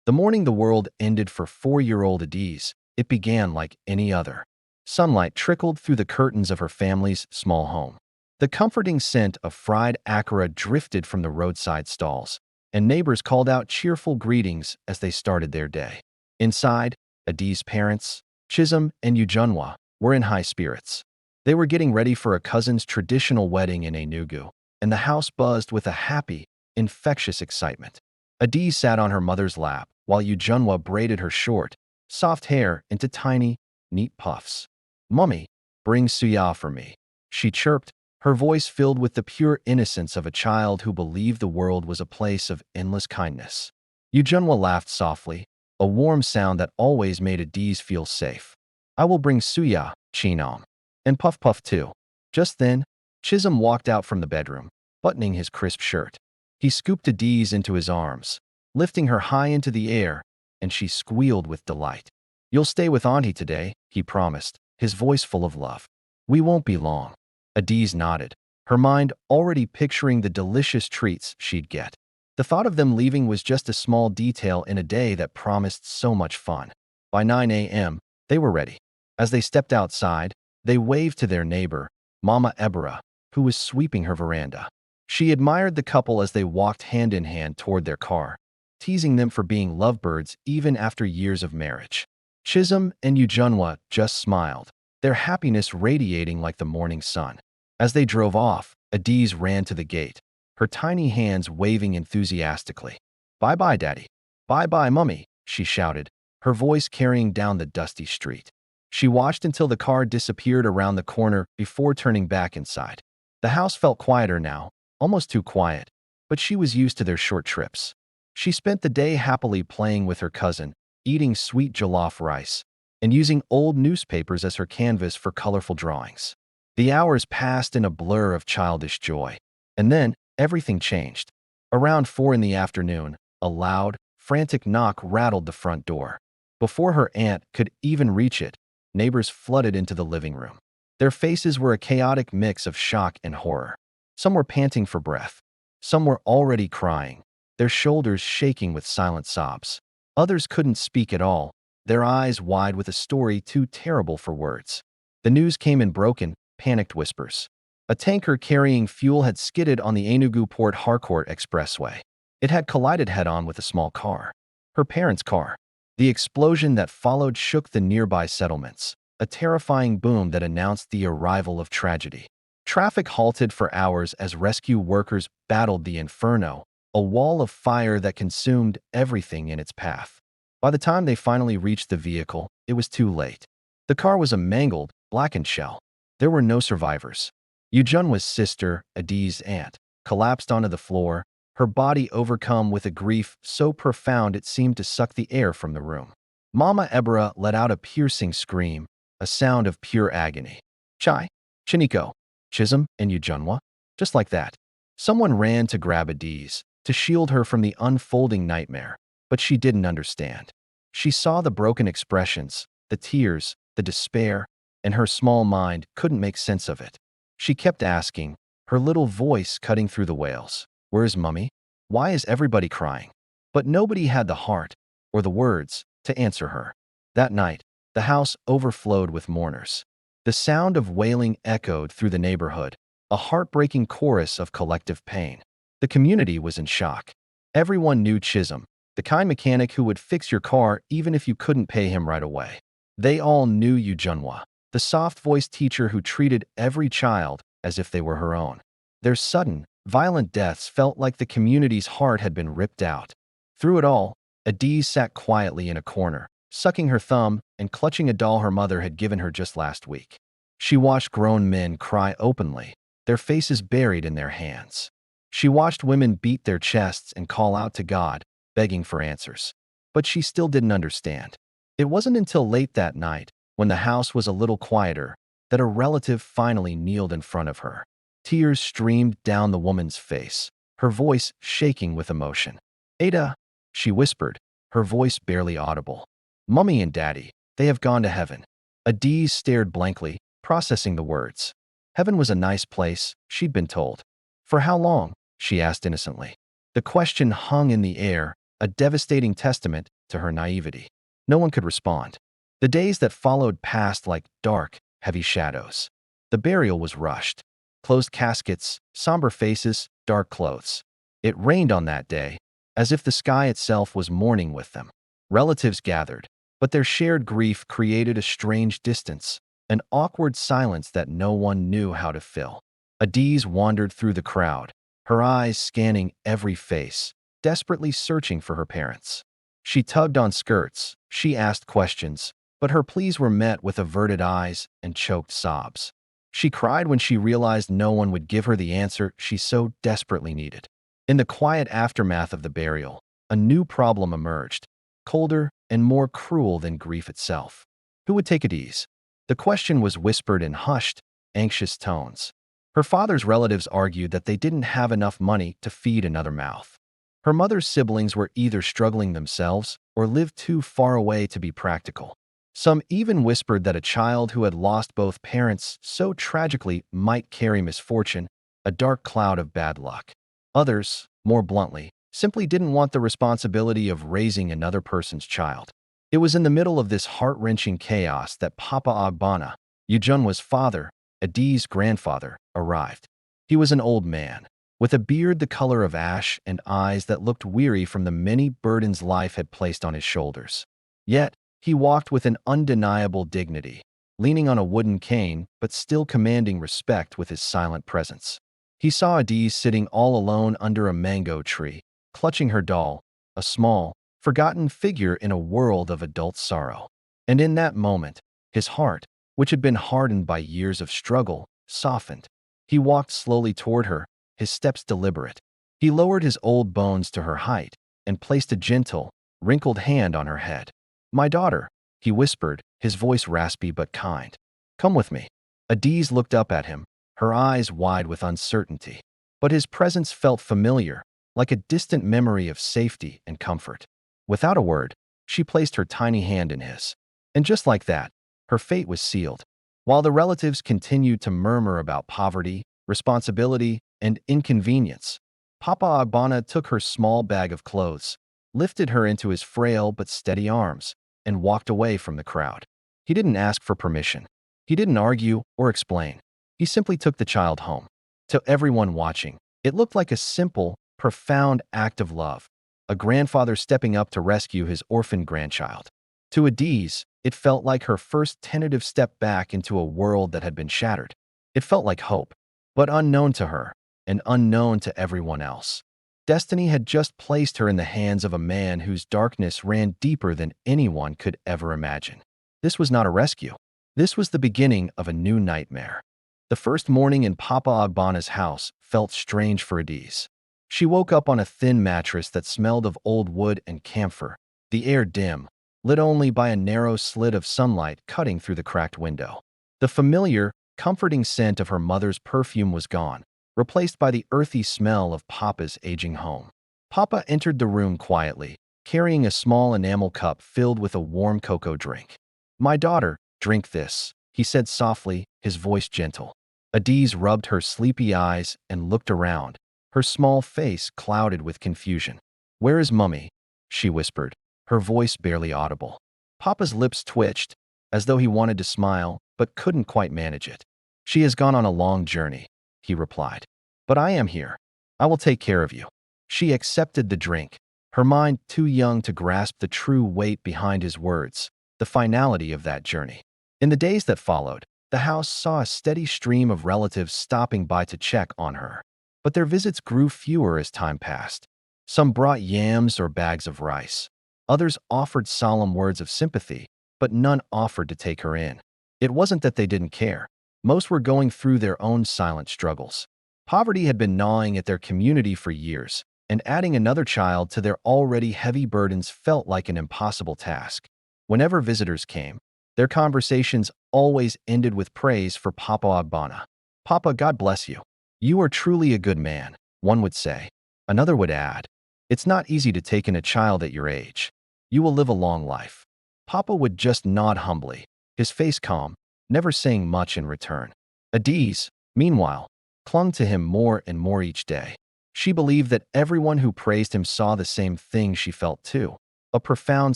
The morning the world ended for 4-year-old Adiz, it began like any other. Sunlight trickled through the curtains of her family's small home. The comforting scent of fried akara drifted from the roadside stalls, and neighbors called out cheerful greetings as they started their day. Inside, Adiz's parents, Chisholm and Ujunwa, were in high spirits. They were getting ready for a cousin's traditional wedding in Enugu, and the house buzzed with a happy, infectious excitement. Adiz sat on her mother's lap, while Ujunwa braided her short, soft hair into tiny, neat puffs. "Mummy, bring suya for me," she chirped, her voice filled with the pure innocence of a child who believed the world was a place of endless kindness. Ujunwa laughed softly, a warm sound that always made Adiz feel safe. "I will bring suya, Chinam. And Puff Puff too." Just then, Chisholm walked out from the bedroom, buttoning his crisp shirt. He scooped Adiz into his arms, lifting her high into the air, and she squealed with delight. "You'll stay with Auntie today," he promised, his voice full of love. "We won't be long." Adiz nodded, her mind already picturing the delicious treats she'd get. The thought of them leaving was just a small detail in a day that promised so much fun. By 9 a.m., they were ready. As they stepped outside, they waved to their neighbor, Mama Ebra, who was sweeping her veranda. She admired the couple as they walked hand in hand toward their car, teasing them for being lovebirds even after years of marriage. Chisholm and Ujunwa just smiled, their happiness radiating like the morning sun. As they drove off, Adiz ran to the gate, her tiny hands waving enthusiastically. "Bye-bye, Daddy. Bye-bye, Mummy," she shouted, her voice carrying down the dusty street. She watched until the car disappeared around the corner before turning back inside. The house felt quieter now, almost too quiet, but she was used to their short trips. She spent the day happily playing with her cousin, eating sweet jollof rice, and using old newspapers as her canvas for colorful drawings. The hours passed in a blur of childish joy, and then everything changed. Around 4 in the afternoon, a loud, frantic knock rattled the front door. Before her aunt could even reach it, neighbors flooded into the living room. Their faces were a chaotic mix of shock and horror. Some were panting for breath. Some were already crying, their shoulders shaking with silent sobs. Others couldn't speak at all, their eyes wide with a story too terrible for words. The news came in broken, panicked whispers. A tanker carrying fuel had skidded on the Enugu-Port Harcourt Expressway. It had collided head-on with a small car, her parents' car. The explosion that followed shook the nearby settlements, a terrifying boom that announced the arrival of tragedy. Traffic halted for hours as rescue workers battled the inferno, a wall of fire that consumed everything in its path. By the time they finally reached the vehicle, it was too late. The car was a mangled, blackened shell. There were no survivors. Ujunwa's sister, Adiz's aunt, collapsed onto the floor, her body overcome with a grief so profound it seemed to suck the air from the room. Mama Ebra let out a piercing scream, a sound of pure agony. "Chai, Chiniko, Chisholm, and Ujunwa?" Just like that. Someone ran to grab Adiz, to shield her from the unfolding nightmare, but she didn't understand. She saw the broken expressions, the tears, the despair, and her small mind couldn't make sense of it. She kept asking, her little voice cutting through the wails. "Where's Mummy? Why is everybody crying?" But nobody had the heart, or the words, to answer her. That night, the house overflowed with mourners. The sound of wailing echoed through the neighborhood, a heartbreaking chorus of collective pain. The community was in shock. Everyone knew Chisholm, the kind mechanic who would fix your car even if you couldn't pay him right away. They all knew Ujunwa, the soft-voiced teacher who treated every child as if they were her own. Their sudden, violent deaths felt like the community's heart had been ripped out. Through it all, Adiz sat quietly in a corner, sucking her thumb and clutching a doll her mother had given her just last week. She watched grown men cry openly, their faces buried in their hands. She watched women beat their chests and call out to God, begging for answers. But she still didn't understand. It wasn't until late that night, when the house was a little quieter, that a relative finally kneeled in front of her. Tears streamed down the woman's face, her voice shaking with emotion. "Ada," she whispered, her voice barely audible. "Mummy and Daddy, they have gone to heaven." Adiz stared blankly, processing the words. Heaven was a nice place, she'd been told. For how long? She asked innocently. The question hung in the air, a devastating testament to her naivety. No one could respond. The days that followed passed like dark, heavy shadows. The burial was rushed. Closed caskets, somber faces, dark clothes. It rained on that day, as if the sky itself was mourning with them. Relatives gathered, but their shared grief created a strange distance, an awkward silence that no one knew how to fill. Adiz wandered through the crowd, her eyes scanning every face, desperately searching for her parents. She tugged on skirts, she asked questions, but her pleas were met with averted eyes and choked sobs. She cried when she realized no one would give her the answer she so desperately needed. In the quiet aftermath of the burial, a new problem emerged, colder and more cruel than grief itself. Who would take Adiz? The question was whispered in hushed, anxious tones. Her father's relatives argued that they didn't have enough money to feed another mouth. Her mother's siblings were either struggling themselves or lived too far away to be practical. Some even whispered that a child who had lost both parents so tragically might carry misfortune, a dark cloud of bad luck. Others, more bluntly, simply didn't want the responsibility of raising another person's child. It was in the middle of this heart-wrenching chaos that Papa Agbana, Ujunwa's father, Adiz's grandfather, arrived. He was an old man, with a beard the color of ash and eyes that looked weary from the many burdens life had placed on his shoulders. Yet, he walked with an undeniable dignity, leaning on a wooden cane but still commanding respect with his silent presence. He saw Adiz sitting all alone under a mango tree, clutching her doll, a small, forgotten figure in a world of adult sorrow. And in that moment, his heart, which had been hardened by years of struggle, softened. He walked slowly toward her, his steps deliberate. He lowered his old bones to her height and placed a gentle, wrinkled hand on her head. "My daughter," he whispered, his voice raspy but kind. "Come with me." Adiz looked up at him, her eyes wide with uncertainty. But his presence felt familiar, like a distant memory of safety and comfort. Without a word, she placed her tiny hand in his. And just like that, her fate was sealed. While the relatives continued to murmur about poverty, responsibility, and inconvenience, Papa Agbana took her small bag of clothes, lifted her into his frail but steady arms, and walked away from the crowd. He didn't ask for permission. He didn't argue or explain. He simply took the child home. To everyone watching, it looked like a simple, profound act of love, a grandfather stepping up to rescue his orphaned grandchild. To Adiz, it felt like her first tentative step back into a world that had been shattered. It felt like hope, but unknown to her and unknown to everyone else. Destiny had just placed her in the hands of a man whose darkness ran deeper than anyone could ever imagine. This was not a rescue. This was the beginning of a new nightmare. The first morning in Papa Agbana's house felt strange for Adiz. She woke up on a thin mattress that smelled of old wood and camphor, the air dim, lit only by a narrow slit of sunlight cutting through the cracked window. The familiar, comforting scent of her mother's perfume was gone, replaced by the earthy smell of Papa's aging home. Papa entered the room quietly, carrying a small enamel cup filled with a warm cocoa drink. "My daughter, drink this," he said softly, his voice gentle. Adiz rubbed her sleepy eyes and looked around, her small face clouded with confusion. "Where is Mummy?" she whispered, her voice barely audible. Papa's lips twitched, as though he wanted to smile, but couldn't quite manage it. "She has gone on a long journey," he replied. "But I am here. I will take care of you." She accepted the drink, her mind too young to grasp the true weight behind his words, the finality of that journey. In the days that followed, the house saw a steady stream of relatives stopping by to check on her. But their visits grew fewer as time passed. Some brought yams or bags of rice. Others offered solemn words of sympathy, but none offered to take her in. It wasn't that they didn't care. Most were going through their own silent struggles. Poverty had been gnawing at their community for years, and adding another child to their already heavy burdens felt like an impossible task. Whenever visitors came, their conversations always ended with praise for Papa Agbana. "Papa, God bless you. You are truly a good man," one would say. Another would add, "It's not easy to take in a child at your age. You will live a long life." Papa would just nod humbly, his face calm, never saying much in return. Adiz, meanwhile, clung to him more and more each day. She believed that everyone who praised him saw the same thing she felt too, a profound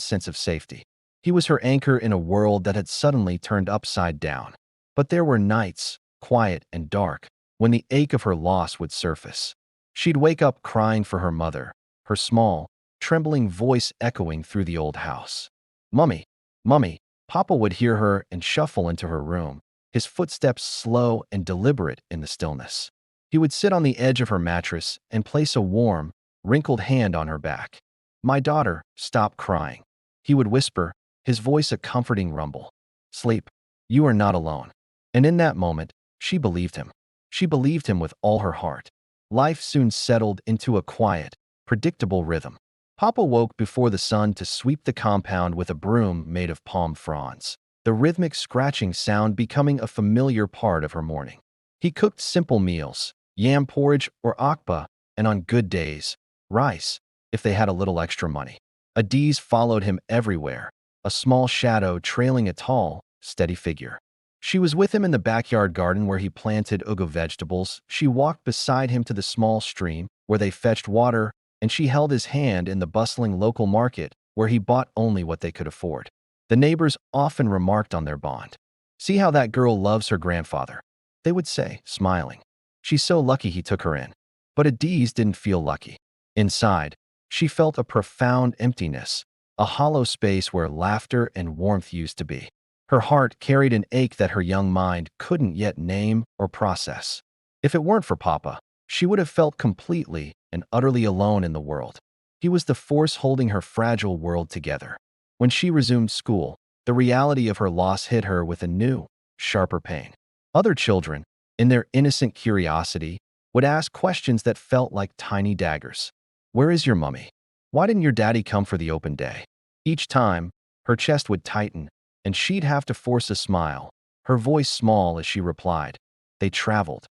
sense of safety. He was her anchor in a world that had suddenly turned upside down. But there were nights, quiet and dark, when the ache of her loss would surface. She'd wake up crying for her mother, her small, trembling voice echoing through the old house. "Mummy, Mummy." Papa would hear her and shuffle into her room, his footsteps slow and deliberate in the stillness. He would sit on the edge of her mattress and place a warm, wrinkled hand on her back. "My daughter, stop crying," he would whisper, his voice a comforting rumble. "Sleep. You are not alone." And in that moment, she believed him. She believed him with all her heart. Life soon settled into a quiet, predictable rhythm. Papa woke before the sun to sweep the compound with a broom made of palm fronds, the rhythmic scratching sound becoming a familiar part of her morning. He cooked simple meals, yam porridge or akpa, and on good days, rice, if they had a little extra money. Adiz followed him everywhere, a small shadow trailing a tall, steady figure. She was with him in the backyard garden where he planted ugu vegetables. She walked beside him to the small stream where they fetched water, and she held his hand in the bustling local market where he bought only what they could afford. The neighbors often remarked on their bond. "See how that girl loves her grandfather," they would say, smiling. "She's so lucky he took her in." But Adiz didn't feel lucky. Inside, she felt a profound emptiness, a hollow space where laughter and warmth used to be. Her heart carried an ache that her young mind couldn't yet name or process. If it weren't for Papa, she would have felt completely and utterly alone in the world. He was the force holding her fragile world together. When she resumed school, the reality of her loss hit her with a new, sharper pain. Other children, in their innocent curiosity, would ask questions that felt like tiny daggers. "Where is your mummy? Why didn't your daddy come for the open day?" Each time, her chest would tighten, and she'd have to force a smile, her voice small as she replied, "They traveled."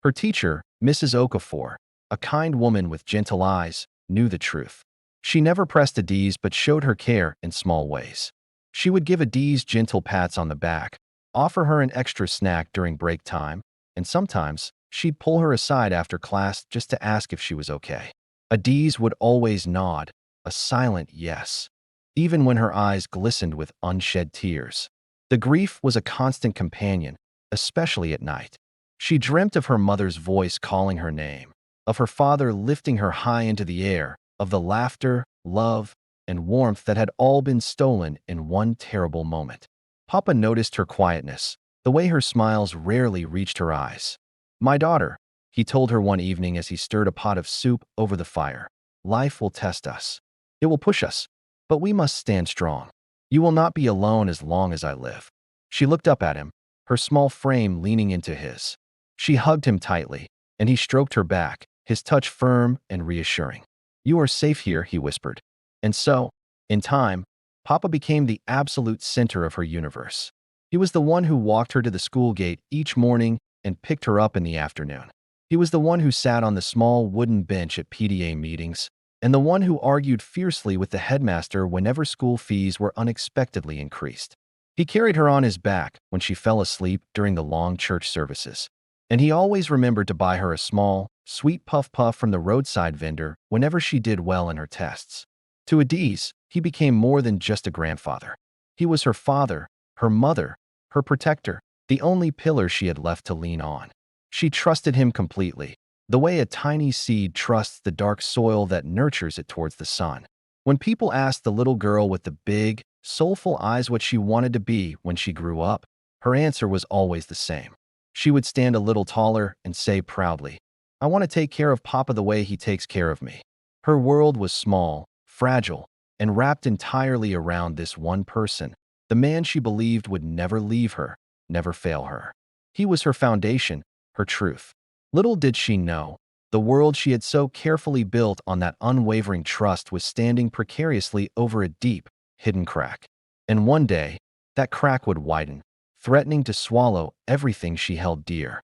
Her teacher, Mrs. Okafor, a kind woman with gentle eyes, knew the truth. She never pressed Adiz but showed her care in small ways. She would give Adiz gentle pats on the back, offer her an extra snack during break time, and sometimes she'd pull her aside after class just to ask if she was okay. Adiz would always nod, a silent yes, even when her eyes glistened with unshed tears. The grief was a constant companion, especially at night. She dreamt of her mother's voice calling her name, of her father lifting her high into the air, of the laughter, love, and warmth that had all been stolen in one terrible moment. Papa noticed her quietness, the way her smiles rarely reached her eyes. "My daughter," he told her one evening as he stirred a pot of soup over the fire, "life will test us. It will push us, but we must stand strong. You will not be alone as long as I live." She looked up at him, her small frame leaning into his. She hugged him tightly, and he stroked her back, his touch firm and reassuring. "You are safe here," he whispered. And so, in time, Papa became the absolute center of her universe. He was the one who walked her to the school gate each morning and picked her up in the afternoon. He was the one who sat on the small wooden bench at PTA meetings, and the one who argued fiercely with the headmaster whenever school fees were unexpectedly increased. He carried her on his back when she fell asleep during the long church services, and he always remembered to buy her a small, sweet puff from the roadside vendor whenever she did well in her tests. To Adiz, he became more than just a grandfather. He was her father, her mother, her protector, the only pillar she had left to lean on. She trusted him completely, the way a tiny seed trusts the dark soil that nurtures it towards the sun. When people asked the little girl with the big, soulful eyes what she wanted to be when she grew up, her answer was always the same. She would stand a little taller and say proudly, "I want to take care of Papa the way he takes care of me." Her world was small, fragile, and wrapped entirely around this one person, the man she believed would never leave her, never fail her. He was her foundation, her truth. Little did she know, the world she had so carefully built on that unwavering trust was standing precariously over a deep, hidden crack. And one day, that crack would widen, threatening to swallow everything she held dear.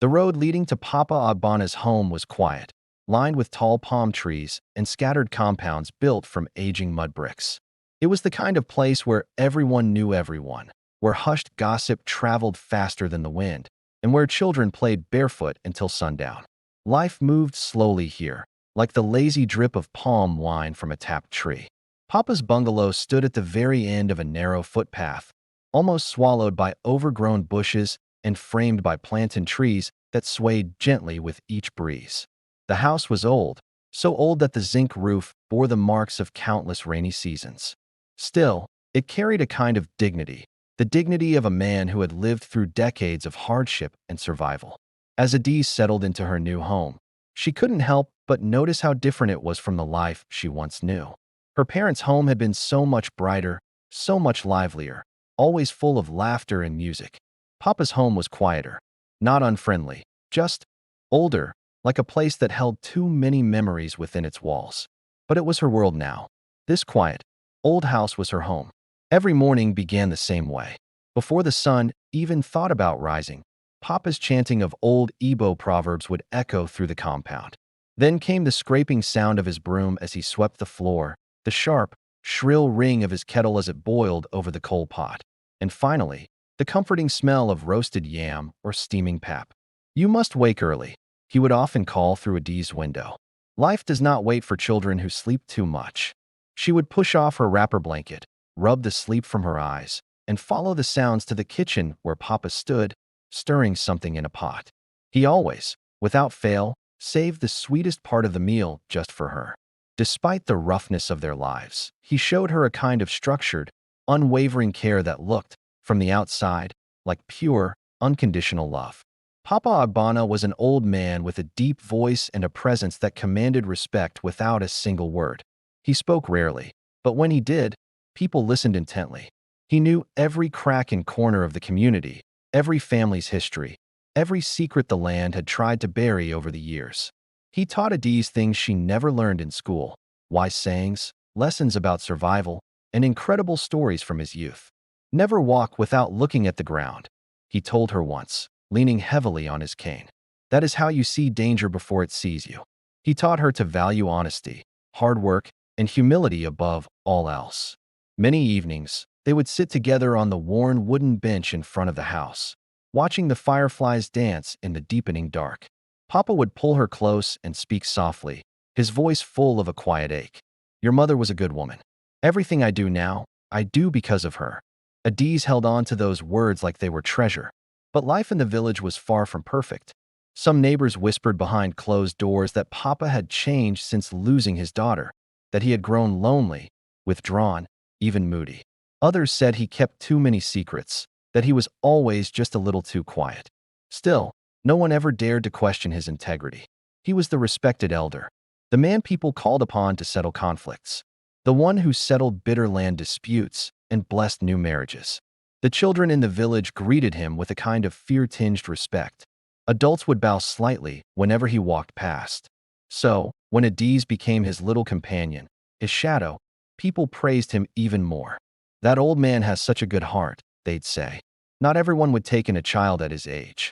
The road leading to Papa Agbana's home was quiet, lined with tall palm trees and scattered compounds built from aging mud bricks. It was the kind of place where everyone knew everyone, where hushed gossip traveled faster than the wind, and where children played barefoot until sundown. Life moved slowly here, like the lazy drip of palm wine from a tapped tree. Papa's bungalow stood at the very end of a narrow footpath, almost swallowed by overgrown bushes and framed by plantain trees that swayed gently with each breeze. The house was old, so old that the zinc roof bore the marks of countless rainy seasons. Still, it carried a kind of dignity, the dignity of a man who had lived through decades of hardship and survival. As Adiz settled into her new home, she couldn't help but notice how different it was from the life she once knew. Her parents' home had been so much brighter, so much livelier, always full of laughter and music. Papa's home was quieter, not unfriendly, just older, like a place that held too many memories within its walls. But it was her world now. This quiet, old house was her home. Every morning began the same way. Before the sun even thought about rising, Papa's chanting of old Igbo proverbs would echo through the compound. Then came the scraping sound of his broom as he swept the floor, the sharp, shrill ring of his kettle as it boiled over the coal pot, and finally, the comforting smell of roasted yam or steaming pap. "You must wake early," he would often call through Adiz's window. "Life does not wait for children who sleep too much." She would push off her wrapper blanket, rub the sleep from her eyes, and follow the sounds to the kitchen where Papa stood, stirring something in a pot. He always, without fail, saved the sweetest part of the meal just for her. Despite the roughness of their lives, he showed her a kind of structured, unwavering care that looked, from the outside, like pure, unconditional love. Papa Agbana was an old man with a deep voice and a presence that commanded respect without a single word. He spoke rarely, but when he did, people listened intently. He knew every crack and corner of the community, every family's history, every secret the land had tried to bury over the years. He taught Adiz things she never learned in school, wise sayings, lessons about survival, and incredible stories from his youth. "Never walk without looking at the ground," he told her once, leaning heavily on his cane. "That is how you see danger before it sees you." He taught her to value honesty, hard work, and humility above all else. Many evenings, they would sit together on the worn wooden bench in front of the house, watching the fireflies dance in the deepening dark. Papa would pull her close and speak softly, his voice full of a quiet ache. "Your mother was a good woman. Everything I do now, I do because of her." Adiz held on to those words like they were treasure. But life in the village was far from perfect. Some neighbors whispered behind closed doors that Papa had changed since losing his daughter, that he had grown lonely, withdrawn, even moody. Others said he kept too many secrets, that he was always just a little too quiet. Still, no one ever dared to question his integrity. He was the respected elder, the man people called upon to settle conflicts, the one who settled bitter land disputes and blessed new marriages. The children in the village greeted him with a kind of fear-tinged respect. Adults would bow slightly whenever he walked past. So, when Adiz became his little companion, his shadow, people praised him even more. "That old man has such a good heart," they'd say. "Not everyone would take in a child at his age.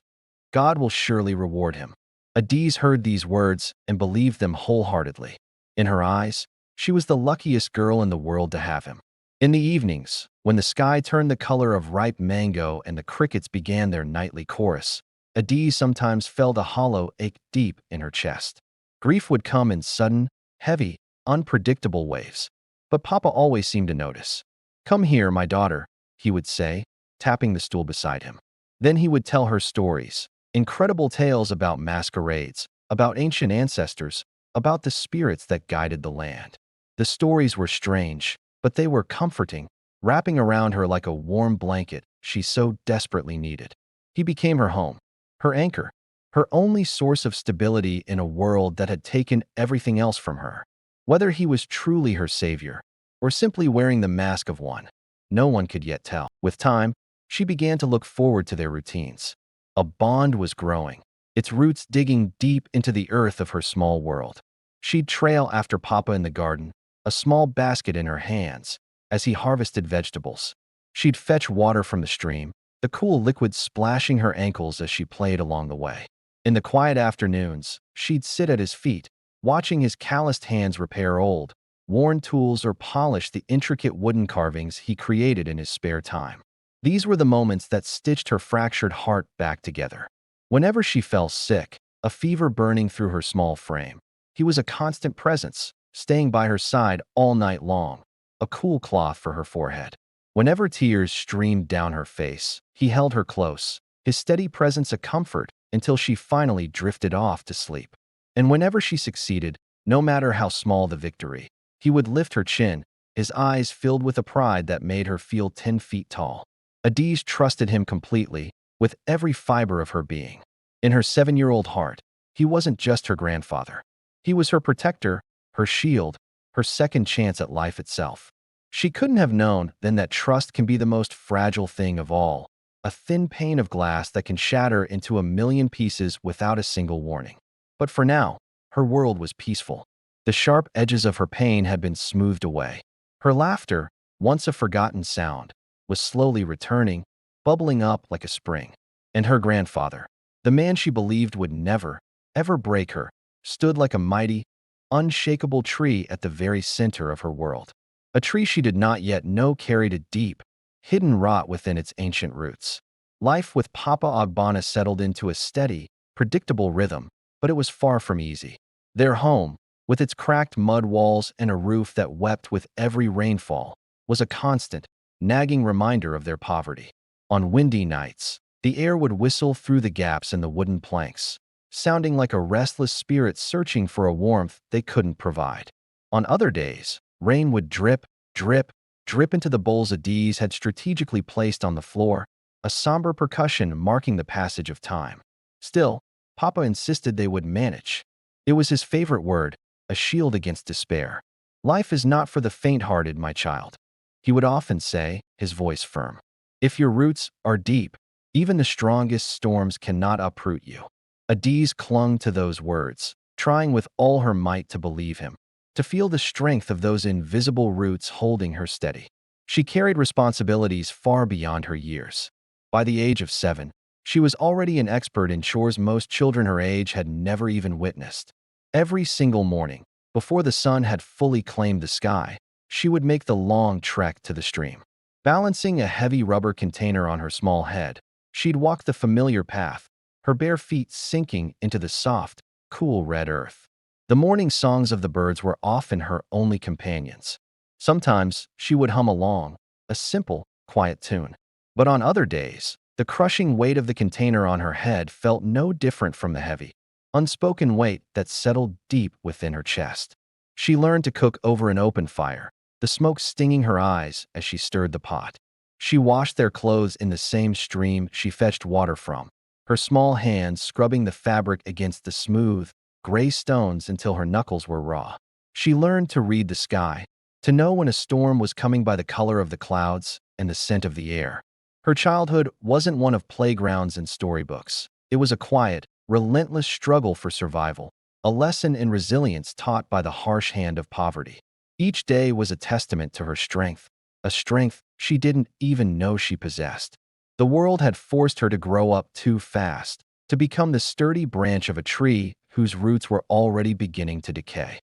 God will surely reward him." Adiz heard these words and believed them wholeheartedly. In her eyes, she was the luckiest girl in the world to have him. In the evenings, when the sky turned the color of ripe mango and the crickets began their nightly chorus, Adiz sometimes felt a hollow ache deep in her chest. Grief would come in sudden, heavy, unpredictable waves. But Papa always seemed to notice. "Come here, my daughter," he would say, tapping the stool beside him. Then he would tell her stories, incredible tales about masquerades, about ancient ancestors, about the spirits that guided the land. The stories were strange, but they were comforting, wrapping around her like a warm blanket she so desperately needed. He became her home, her anchor, her only source of stability in a world that had taken everything else from her. Whether he was truly her savior, or simply wearing the mask of one, no one could yet tell. With time, she began to look forward to their routines. A bond was growing, its roots digging deep into the earth of her small world. She'd trail after Papa in the garden, a small basket in her hands, as he harvested vegetables. She'd fetch water from the stream, the cool liquid splashing her ankles as she played along the way. In the quiet afternoons, she'd sit at his feet, watching his calloused hands repair old, worn tools or polish the intricate wooden carvings he created in his spare time. These were the moments that stitched her fractured heart back together. Whenever she fell sick, a fever burning through her small frame. He was a constant presence, staying by her side all night long, a cool cloth for her forehead. Whenever tears streamed down her face, he held her close, his steady presence a comfort until she finally drifted off to sleep. And whenever she succeeded, no matter how small the victory, he would lift her chin, his eyes filled with a pride that made her feel 10 feet tall. Adiz trusted him completely, with every fiber of her being. In her 7-year-old heart, he wasn't just her grandfather. He was her protector, her shield, her second chance at life itself. She couldn't have known then that trust can be the most fragile thing of all, a thin pane of glass that can shatter into a million pieces without a single warning. But for now, her world was peaceful. The sharp edges of her pain had been smoothed away. Her laughter, once a forgotten sound, was slowly returning, bubbling up like a spring. And her grandfather, the man she believed would never, ever break her, stood like a mighty, unshakable tree at the very center of her world. A tree she did not yet know carried a deep, hidden rot within its ancient roots. Life with Papa Ogbonna settled into a steady, predictable rhythm, but it was far from easy. Their home, with its cracked mud walls and a roof that wept with every rainfall, was a constant, nagging reminder of their poverty. On windy nights, the air would whistle through the gaps in the wooden planks, sounding like a restless spirit searching for a warmth they couldn't provide. On other days, rain would drip, drip, drip into the bowls Adiz had strategically placed on the floor, a somber percussion marking the passage of time. Still, Papa insisted they would manage. It was his favorite word, a shield against despair. Life is not for the faint-hearted, my child, he would often say, his voice firm. If your roots are deep, even the strongest storms cannot uproot you. Adiz clung to those words, trying with all her might to believe him, to feel the strength of those invisible roots holding her steady. She carried responsibilities far beyond her years. By the age of 7, she was already an expert in chores most children her age had never even witnessed. Every single morning, before the sun had fully claimed the sky, she would make the long trek to the stream. Balancing a heavy rubber container on her small head, she'd walk the familiar path, her bare feet sinking into the soft, cool red earth. The morning songs of the birds were often her only companions. Sometimes she would hum along, a simple, quiet tune. But on other days, the crushing weight of the container on her head felt no different from the heavy, unspoken weight that settled deep within her chest. She learned to cook over an open fire, the smoke stinging her eyes as she stirred the pot. She washed their clothes in the same stream she fetched water from, her small hands scrubbing the fabric against the smooth, gray stones until her knuckles were raw. She learned to read the sky, to know when a storm was coming by the color of the clouds and the scent of the air. Her childhood wasn't one of playgrounds and storybooks. It was a quiet, relentless struggle for survival, a lesson in resilience taught by the harsh hand of poverty. Each day was a testament to her strength, a strength she didn't even know she possessed. The world had forced her to grow up too fast, to become the sturdy branch of a tree whose roots were already beginning to decay.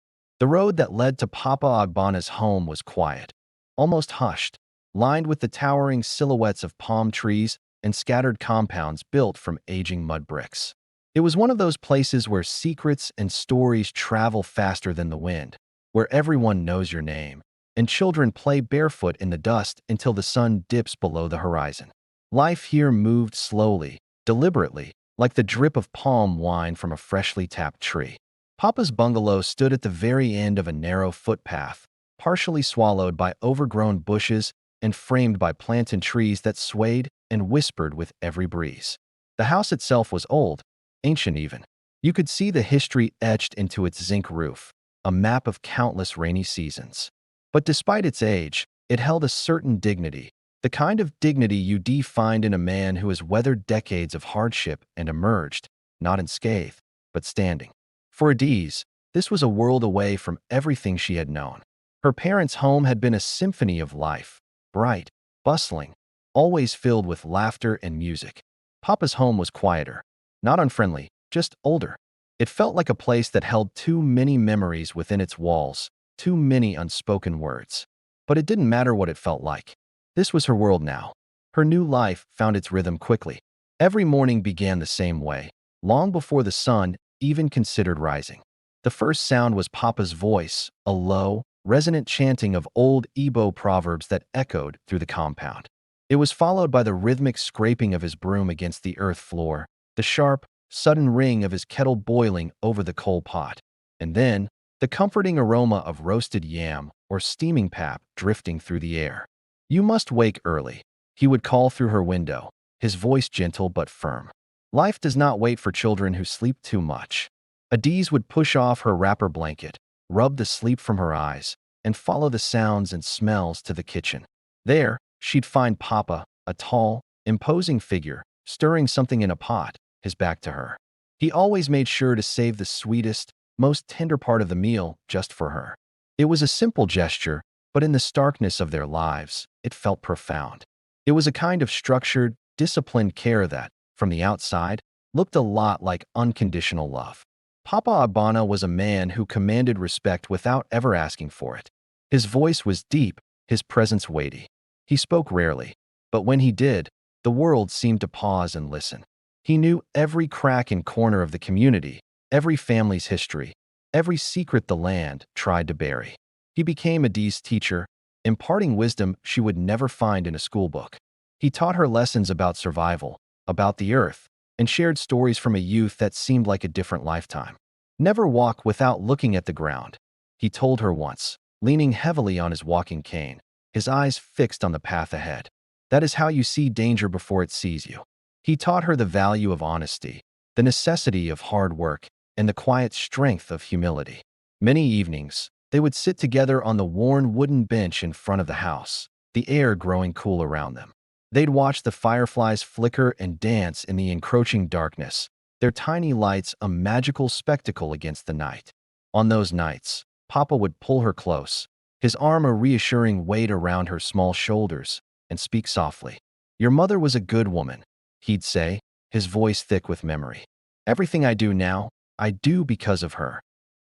The road that led to Papa Ogbonna's home was quiet, almost hushed, lined with the towering silhouettes of palm trees and scattered compounds built from aging mud bricks. It was one of those places where secrets and stories travel faster than the wind, where everyone knows your name, and children play barefoot in the dust until the sun dips below the horizon. Life here moved slowly, deliberately, like the drip of palm wine from a freshly tapped tree. Papa's bungalow stood at the very end of a narrow footpath, partially swallowed by overgrown bushes and framed by plantain trees that swayed and whispered with every breeze. The house itself was old, ancient even. You could see the history etched into its zinc roof, a map of countless rainy seasons. But despite its age, it held a certain dignity, the kind of dignity you'd find in a man who has weathered decades of hardship and emerged, not unscathed, but standing. For Adiz, this was a world away from everything she had known. Her parents' home had been a symphony of life, bright, bustling, always filled with laughter and music. Papa's home was quieter, not unfriendly, just older. It felt like a place that held too many memories within its walls, too many unspoken words. But it didn't matter what it felt like. This was her world now. Her new life found its rhythm quickly. Every morning began the same way, long before the sun even considered rising. The first sound was Papa's voice, a low, resonant chanting of old Igbo proverbs that echoed through the compound. It was followed by the rhythmic scraping of his broom against the earth floor, the sharp, sudden ring of his kettle boiling over the coal pot, and then the comforting aroma of roasted yam or steaming pap drifting through the air. "You must wake early," he would call through her window, his voice gentle but firm. Life does not wait for children who sleep too much. Adiz would push off her wrapper blanket, rub the sleep from her eyes, and follow the sounds and smells to the kitchen. There, she'd find Papa, a tall, imposing figure, stirring something in a pot, his back to her. He always made sure to save the sweetest, most tender part of the meal just for her. It was a simple gesture, but in the starkness of their lives, it felt profound. It was a kind of structured, disciplined care that, from the outside, looked a lot like unconditional love. Papa Abana was a man who commanded respect without ever asking for it. His voice was deep, his presence weighty. He spoke rarely, but when he did, the world seemed to pause and listen. He knew every crack and corner of the community, every family's history, every secret the land tried to bury. He became Adiz's teacher, imparting wisdom she would never find in a schoolbook. He taught her lessons about survival, about the earth, and shared stories from a youth that seemed like a different lifetime. "Never walk without looking at the ground," he told her once, leaning heavily on his walking cane, his eyes fixed on the path ahead. "That is how you see danger before it sees you." He taught her the value of honesty, the necessity of hard work, and the quiet strength of humility. Many evenings, they would sit together on the worn wooden bench in front of the house, the air growing cool around them. They'd watch the fireflies flicker and dance in the encroaching darkness, their tiny lights a magical spectacle against the night. On those nights, Papa would pull her close, his arm a reassuring weight around her small shoulders, and speak softly. "Your mother was a good woman," he'd say, his voice thick with memory. "Everything I do now, I do because of her."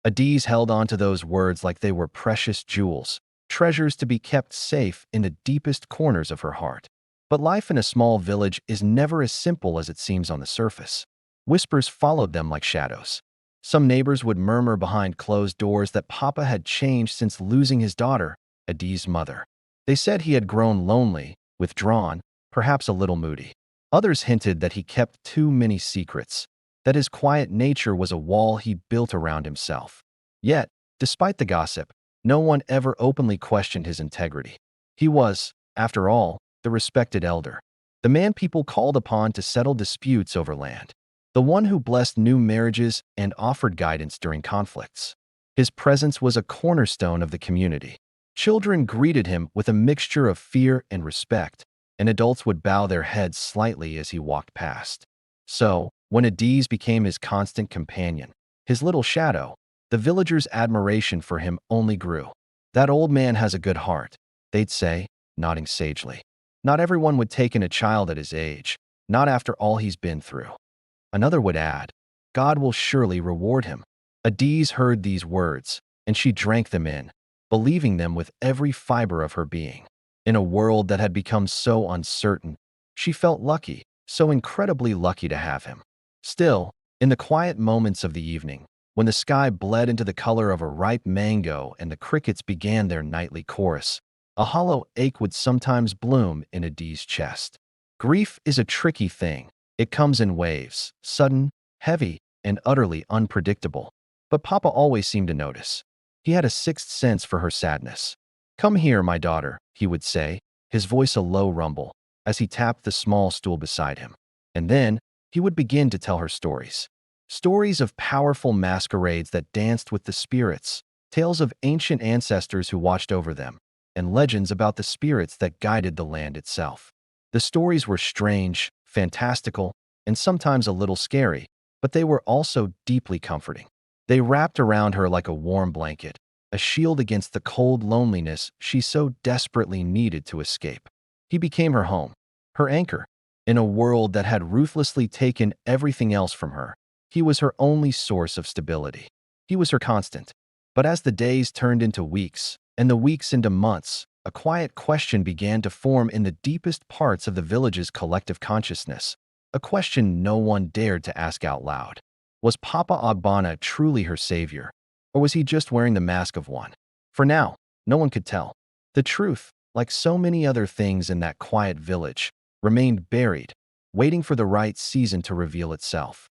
Adiz held on to those words like they were precious jewels, treasures to be kept safe in the deepest corners of her heart. But life in a small village is never as simple as it seems on the surface. Whispers followed them like shadows. Some neighbors would murmur behind closed doors that Papa had changed since losing his daughter, Adiz's mother. They said he had grown lonely, withdrawn, perhaps a little moody. Others hinted that he kept too many secrets, that his quiet nature was a wall he built around himself. Yet, despite the gossip, no one ever openly questioned his integrity. He was, after all, the respected elder, the man people called upon to settle disputes over land, the one who blessed new marriages and offered guidance during conflicts. His presence was a cornerstone of the community. Children greeted him with a mixture of fear and respect, and adults would bow their heads slightly as he walked past. So, when Adiz became his constant companion, his little shadow, the villagers' admiration for him only grew. "That old man has a good heart," they'd say, nodding sagely. "Not everyone would take in a child at his age, not after all he's been through." Another would add, "God will surely reward him." Adiz heard these words, and she drank them in, believing them with every fiber of her being. In a world that had become so uncertain, she felt lucky, so incredibly lucky to have him. Still, in the quiet moments of the evening, when the sky bled into the color of a ripe mango and the crickets began their nightly chorus, a hollow ache would sometimes bloom in Adiz's chest. Grief is a tricky thing. It comes in waves, sudden, heavy, and utterly unpredictable. But Papa always seemed to notice. He had a sixth sense for her sadness. "Come here, my daughter," he would say, his voice a low rumble, as he tapped the small stool beside him. And then, he would begin to tell her stories. Stories of powerful masquerades that danced with the spirits, tales of ancient ancestors who watched over them, and legends about the spirits that guided the land itself. The stories were strange, fantastical, and sometimes a little scary, but they were also deeply comforting. They wrapped around her like a warm blanket, a shield against the cold loneliness she so desperately needed to escape. He became her home, her anchor. In a world that had ruthlessly taken everything else from her, he was her only source of stability. He was her constant. But as the days turned into weeks, and the weeks into months, a quiet question began to form in the deepest parts of the village's collective consciousness, a question no one dared to ask out loud. Was Papa Ogbonna truly her savior, or was he just wearing the mask of one? For now, no one could tell. The truth, like so many other things in that quiet village, remained buried, waiting for the right season to reveal itself.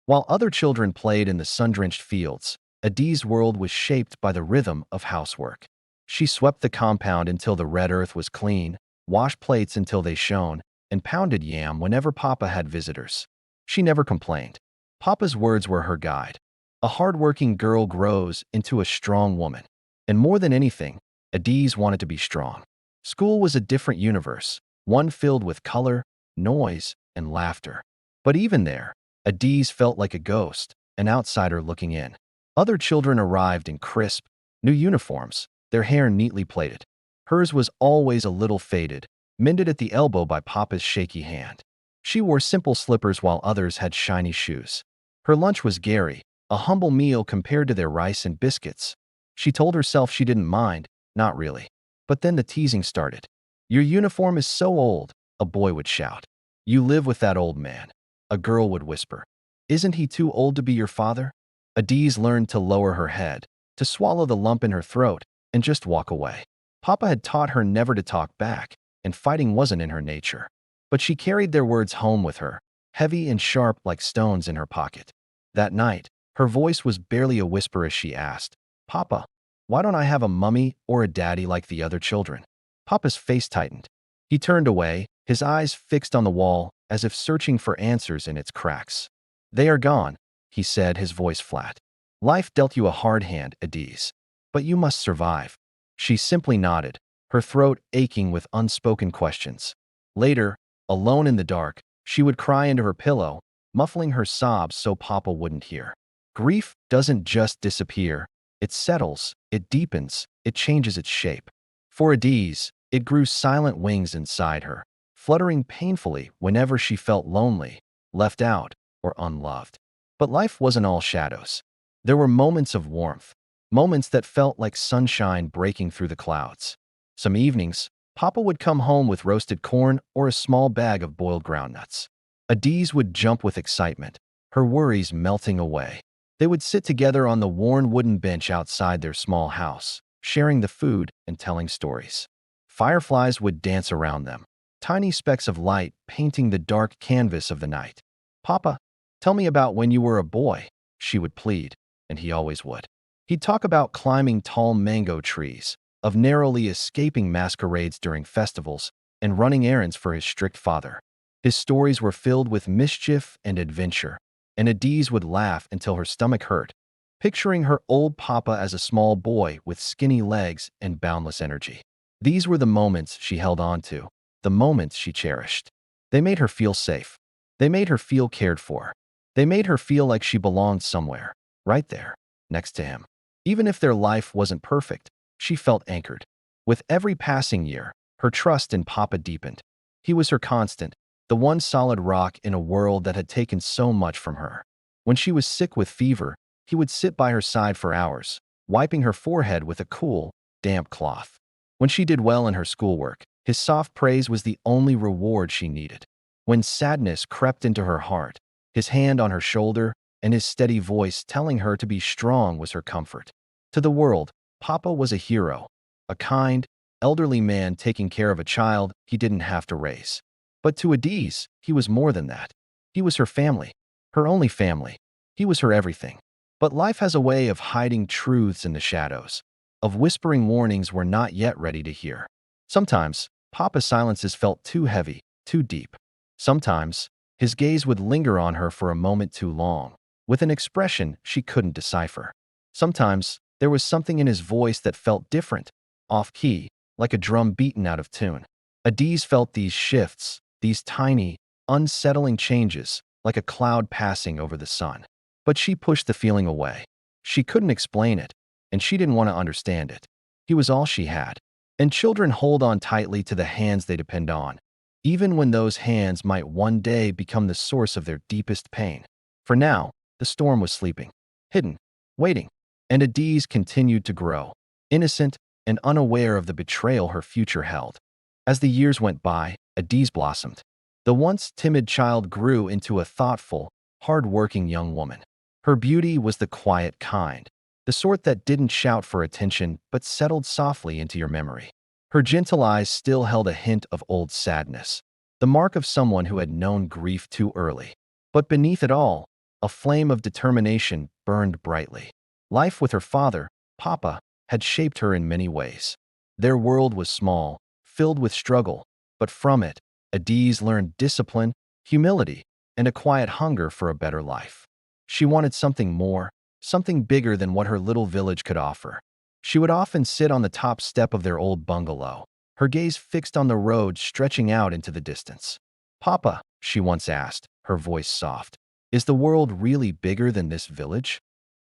While other children played in the sun-drenched fields, Adi's world was shaped by the rhythm of housework. She swept the compound until the red earth was clean, washed plates until they shone, and pounded yam whenever Papa had visitors. She never complained. Papa's words were her guide. A hard-working girl grows into a strong woman. And more than anything, Adiz wanted to be strong. School was a different universe, one filled with color, noise, and laughter. But even there, Adiz felt like a ghost, an outsider looking in. Other children arrived in crisp, new uniforms, their hair neatly plaited. Hers was always a little faded, mended at the elbow by Papa's shaky hand. She wore simple slippers while others had shiny shoes. Her lunch was Gary, a humble meal compared to their rice and biscuits. She told herself she didn't mind, not really. But then the teasing started. "Your uniform is so old," a boy would shout. "You live with that old man," a girl would whisper. "Isn't he too old to be your father?" Adiz learned to lower her head, to swallow the lump in her throat, and just walk away. Papa had taught her never to talk back, and fighting wasn't in her nature. But she carried their words home with her, heavy and sharp like stones in her pocket. That night, her voice was barely a whisper as she asked, "Papa, why don't I have a mummy or a daddy like the other children?" Papa's face tightened. He turned away, his eyes fixed on the wall, as if searching for answers in its cracks. "They are gone," he said, his voice flat. "Life dealt you a hard hand, Adiz. But you must survive." She simply nodded, her throat aching with unspoken questions. Later, alone in the dark, she would cry into her pillow, muffling her sobs so Papa wouldn't hear. Grief doesn't just disappear. It settles, it deepens, it changes its shape. For Adiz, it grew silent wings inside her, fluttering painfully whenever she felt lonely, left out, or unloved. But life wasn't all shadows. There were moments of warmth, moments that felt like sunshine breaking through the clouds. Some evenings, Papa would come home with roasted corn or a small bag of boiled groundnuts. Adiz would jump with excitement, her worries melting away. They would sit together on the worn wooden bench outside their small house, sharing the food and telling stories. Fireflies would dance around them, tiny specks of light painting the dark canvas of the night. "Papa, tell me about when you were a boy," she would plead, and he always would. He'd talk about climbing tall mango trees, of narrowly escaping masquerades during festivals, and running errands for his strict father. His stories were filled with mischief and adventure, and Adiz would laugh until her stomach hurt, picturing her old Papa as a small boy with skinny legs and boundless energy. These were the moments she held on to, the moments she cherished. They made her feel safe. They made her feel cared for. They made her feel like she belonged somewhere, right there, next to him. Even if their life wasn't perfect, she felt anchored. With every passing year, her trust in Papa deepened. He was her constant, the one solid rock in a world that had taken so much from her. When she was sick with fever, he would sit by her side for hours, wiping her forehead with a cool, damp cloth. When she did well in her schoolwork, his soft praise was the only reward she needed. When sadness crept into her heart, his hand on her shoulder and his steady voice telling her to be strong was her comfort. To the world, Papa was a hero, a kind, elderly man taking care of a child he didn't have to raise. But to Adiz, he was more than that. He was her family, her only family. He was her everything. But life has a way of hiding truths in the shadows, of whispering warnings we're not yet ready to hear. Sometimes, Papa's silences felt too heavy, too deep. Sometimes, his gaze would linger on her for a moment too long, with an expression she couldn't decipher. Sometimes, there was something in his voice that felt different, off-key, like a drum beaten out of tune. Adiz felt these shifts, these tiny, unsettling changes, like a cloud passing over the sun. But she pushed the feeling away. She couldn't explain it, and she didn't want to understand it. He was all she had. And children hold on tightly to the hands they depend on, even when those hands might one day become the source of their deepest pain. For now, the storm was sleeping, hidden, waiting. And Adiz continued to grow, innocent and unaware of the betrayal her future held. As the years went by, Adiz blossomed. The once timid child grew into a thoughtful, hard-working young woman. Her beauty was the quiet kind, the sort that didn't shout for attention but settled softly into your memory. Her gentle eyes still held a hint of old sadness, the mark of someone who had known grief too early. But beneath it all, a flame of determination burned brightly. Life with her father, Papa, had shaped her in many ways. Their world was small, filled with struggle, but from it, Adiz learned discipline, humility, and a quiet hunger for a better life. She wanted something more, something bigger than what her little village could offer. She would often sit on the top step of their old bungalow, her gaze fixed on the road stretching out into the distance. "Papa," she once asked, her voice soft, "is the world really bigger than this village?"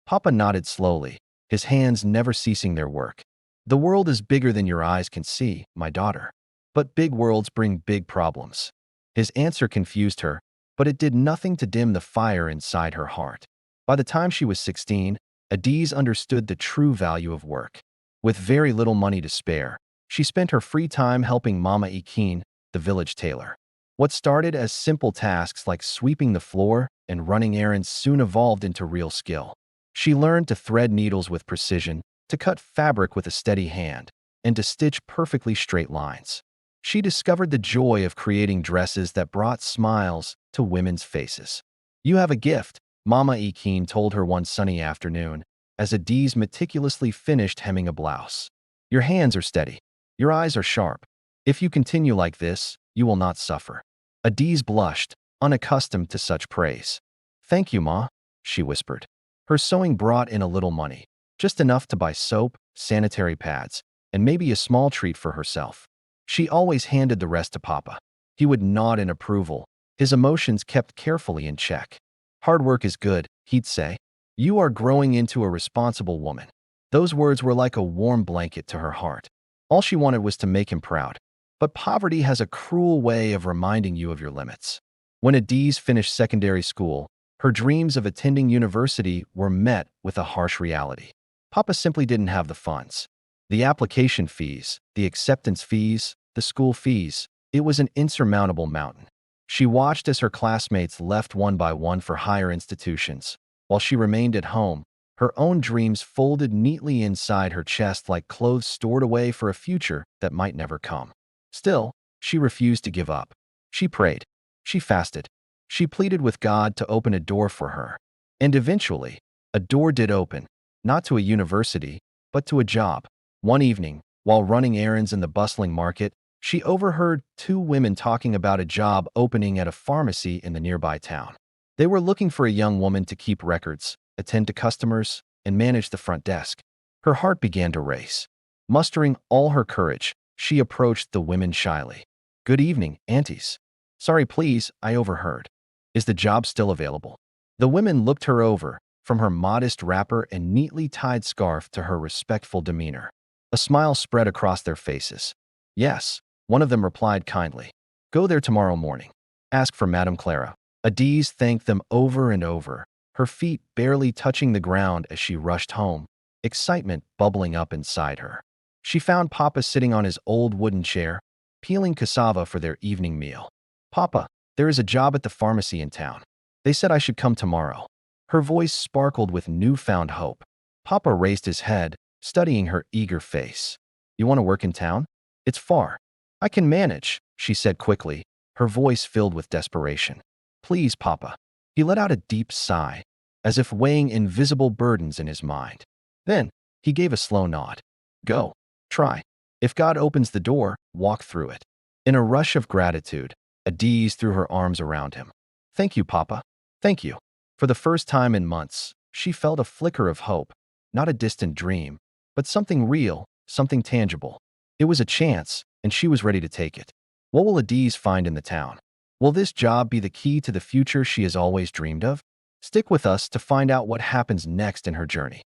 Papa nodded slowly, his hands never ceasing their work. "The world is bigger than your eyes can see, my daughter. But big worlds bring big problems." His answer confused her, but it did nothing to dim the fire inside her heart. By the time she was 16, Adiz understood the true value of work. With very little money to spare, she spent her free time helping Mama Ikin, the village tailor. What started as simple tasks like sweeping the floor and running errands soon evolved into real skill. She learned to thread needles with precision, to cut fabric with a steady hand, and to stitch perfectly straight lines. She discovered the joy of creating dresses that brought smiles to women's faces. "You have a gift," Mama Ikin told her one sunny afternoon, as Adiz meticulously finished hemming a blouse. "Your hands are steady. Your eyes are sharp. If you continue like this, you will not suffer." Adiz blushed, unaccustomed to such praise. "Thank you, Ma," she whispered. Her sewing brought in a little money, just enough to buy soap, sanitary pads, and maybe a small treat for herself. She always handed the rest to Papa. He would nod in approval, his emotions kept carefully in check. "Hard work is good," he'd say. "You are growing into a responsible woman." Those words were like a warm blanket to her heart. All she wanted was to make him proud. But poverty has a cruel way of reminding you of your limits. When Adiz finished secondary school, her dreams of attending university were met with a harsh reality. Papa simply didn't have the funds. The application fees, the acceptance fees, the school fees, it was an insurmountable mountain. She watched as her classmates left one by one for higher institutions, while she remained at home, her own dreams folded neatly inside her chest like clothes stored away for a future that might never come. Still, she refused to give up. She prayed. She fasted. She pleaded with God to open a door for her. And eventually, a door did open, not to a university, but to a job. One evening, while running errands in the bustling market, she overheard two women talking about a job opening at a pharmacy in the nearby town. They were looking for a young woman to keep records, attend to customers, and manage the front desk. Her heart began to race. Mustering all her courage, she approached the women shyly. "Good evening, aunties. Sorry, please, I overheard. Is the job still available?" The women looked her over, from her modest wrapper and neatly tied scarf to her respectful demeanor. A smile spread across their faces. "Yes," one of them replied kindly. "Go there tomorrow morning. Ask for Madame Clara." Adiz thanked them over and over, her feet barely touching the ground as she rushed home, excitement bubbling up inside her. She found Papa sitting on his old wooden chair, peeling cassava for their evening meal. "Papa, there is a job at the pharmacy in town. They said I should come tomorrow." Her voice sparkled with newfound hope. Papa raised his head, studying her eager face. "You want to work in town? It's far." "I can manage," she said quickly, her voice filled with desperation. "Please, Papa." He let out a deep sigh, as if weighing invisible burdens in his mind. Then, he gave a slow nod. "Go. Try. If God opens the door, walk through it." In a rush of gratitude, Adiz threw her arms around him. "Thank you, Papa. Thank you." For the first time in months, she felt a flicker of hope, not a distant dream, but something real, something tangible. It was a chance, and she was ready to take it. What will Adiz find in the town? Will this job be the key to the future she has always dreamed of? Stick with us to find out what happens next in her journey.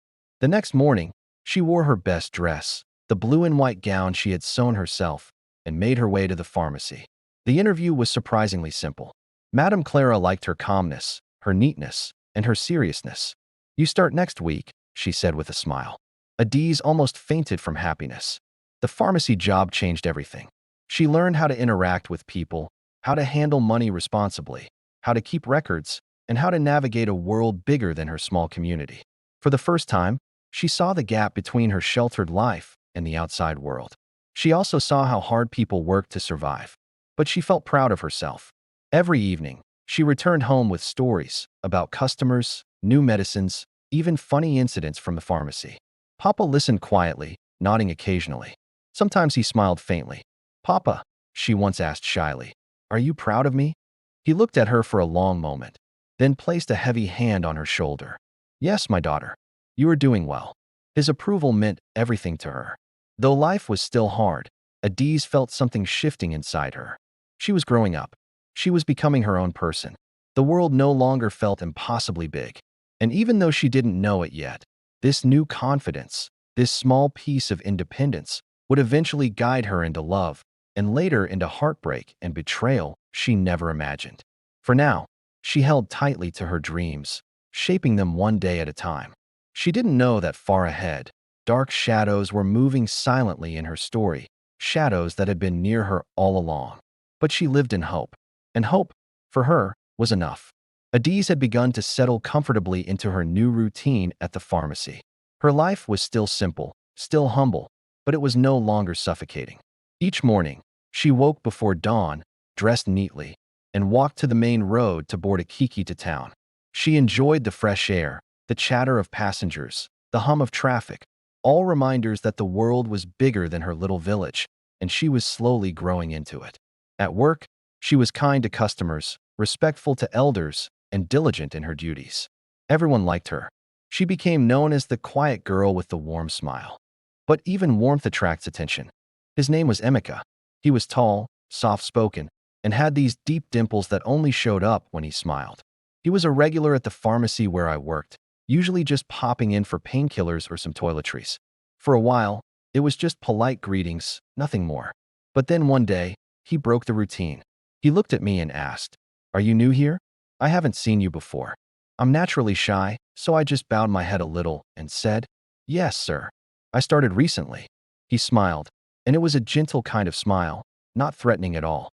The next morning, she wore her best dress, the blue and white gown she had sewn herself, and made her way to the pharmacy. The interview was surprisingly simple. Madame Clara liked her calmness, her neatness, and her seriousness. "You start next week," she said with a smile. Adiz almost fainted from happiness. The pharmacy job changed everything. She learned how to interact with people, how to handle money responsibly, how to keep records, and how to navigate a world bigger than her small community. For the first time, she saw the gap between her sheltered life and the outside world. She also saw how hard people worked to survive. But she felt proud of herself. Every evening, she returned home with stories about customers, new medicines, even funny incidents from the pharmacy. Papa listened quietly, nodding occasionally. Sometimes he smiled faintly. "Papa," she once asked shyly, "are you proud of me?" He looked at her for a long moment, then placed a heavy hand on her shoulder. "Yes, my daughter. You are doing well." His approval meant everything to her. Though life was still hard, Adiz felt something shifting inside her. She was growing up. She was becoming her own person. The world no longer felt impossibly big. And even though she didn't know it yet, this new confidence, this small piece of independence, would eventually guide her into love, and later into heartbreak and betrayal she never imagined. For now, she held tightly to her dreams, shaping them one day at a time. She didn't know that far ahead, dark shadows were moving silently in her story, shadows that had been near her all along. But she lived in hope, and hope, for her, was enough. Adiz had begun to settle comfortably into her new routine at the pharmacy. Her life was still simple, still humble, but it was no longer suffocating. Each morning, she woke before dawn, dressed neatly, and walked to the main road to board a kiki to town. She enjoyed the fresh air, the chatter of passengers, the hum of traffic, all reminders that the world was bigger than her little village, and she was slowly growing into it. At work, she was kind to customers, respectful to elders, and diligent in her duties. Everyone liked her. She became known as the quiet girl with the warm smile. But even warmth attracts attention. His name was Emeka. He was tall, soft-spoken, and had these deep dimples that only showed up when he smiled. He was a regular at the pharmacy where I worked, usually just popping in for painkillers or some toiletries. For a while, it was just polite greetings, nothing more. But then one day, he broke the routine. He looked at me and asked, "Are you new here? I haven't seen you before." I'm naturally shy, so I just bowed my head a little and said, "Yes, sir. I started recently." He smiled, and it was a gentle kind of smile, not threatening at all.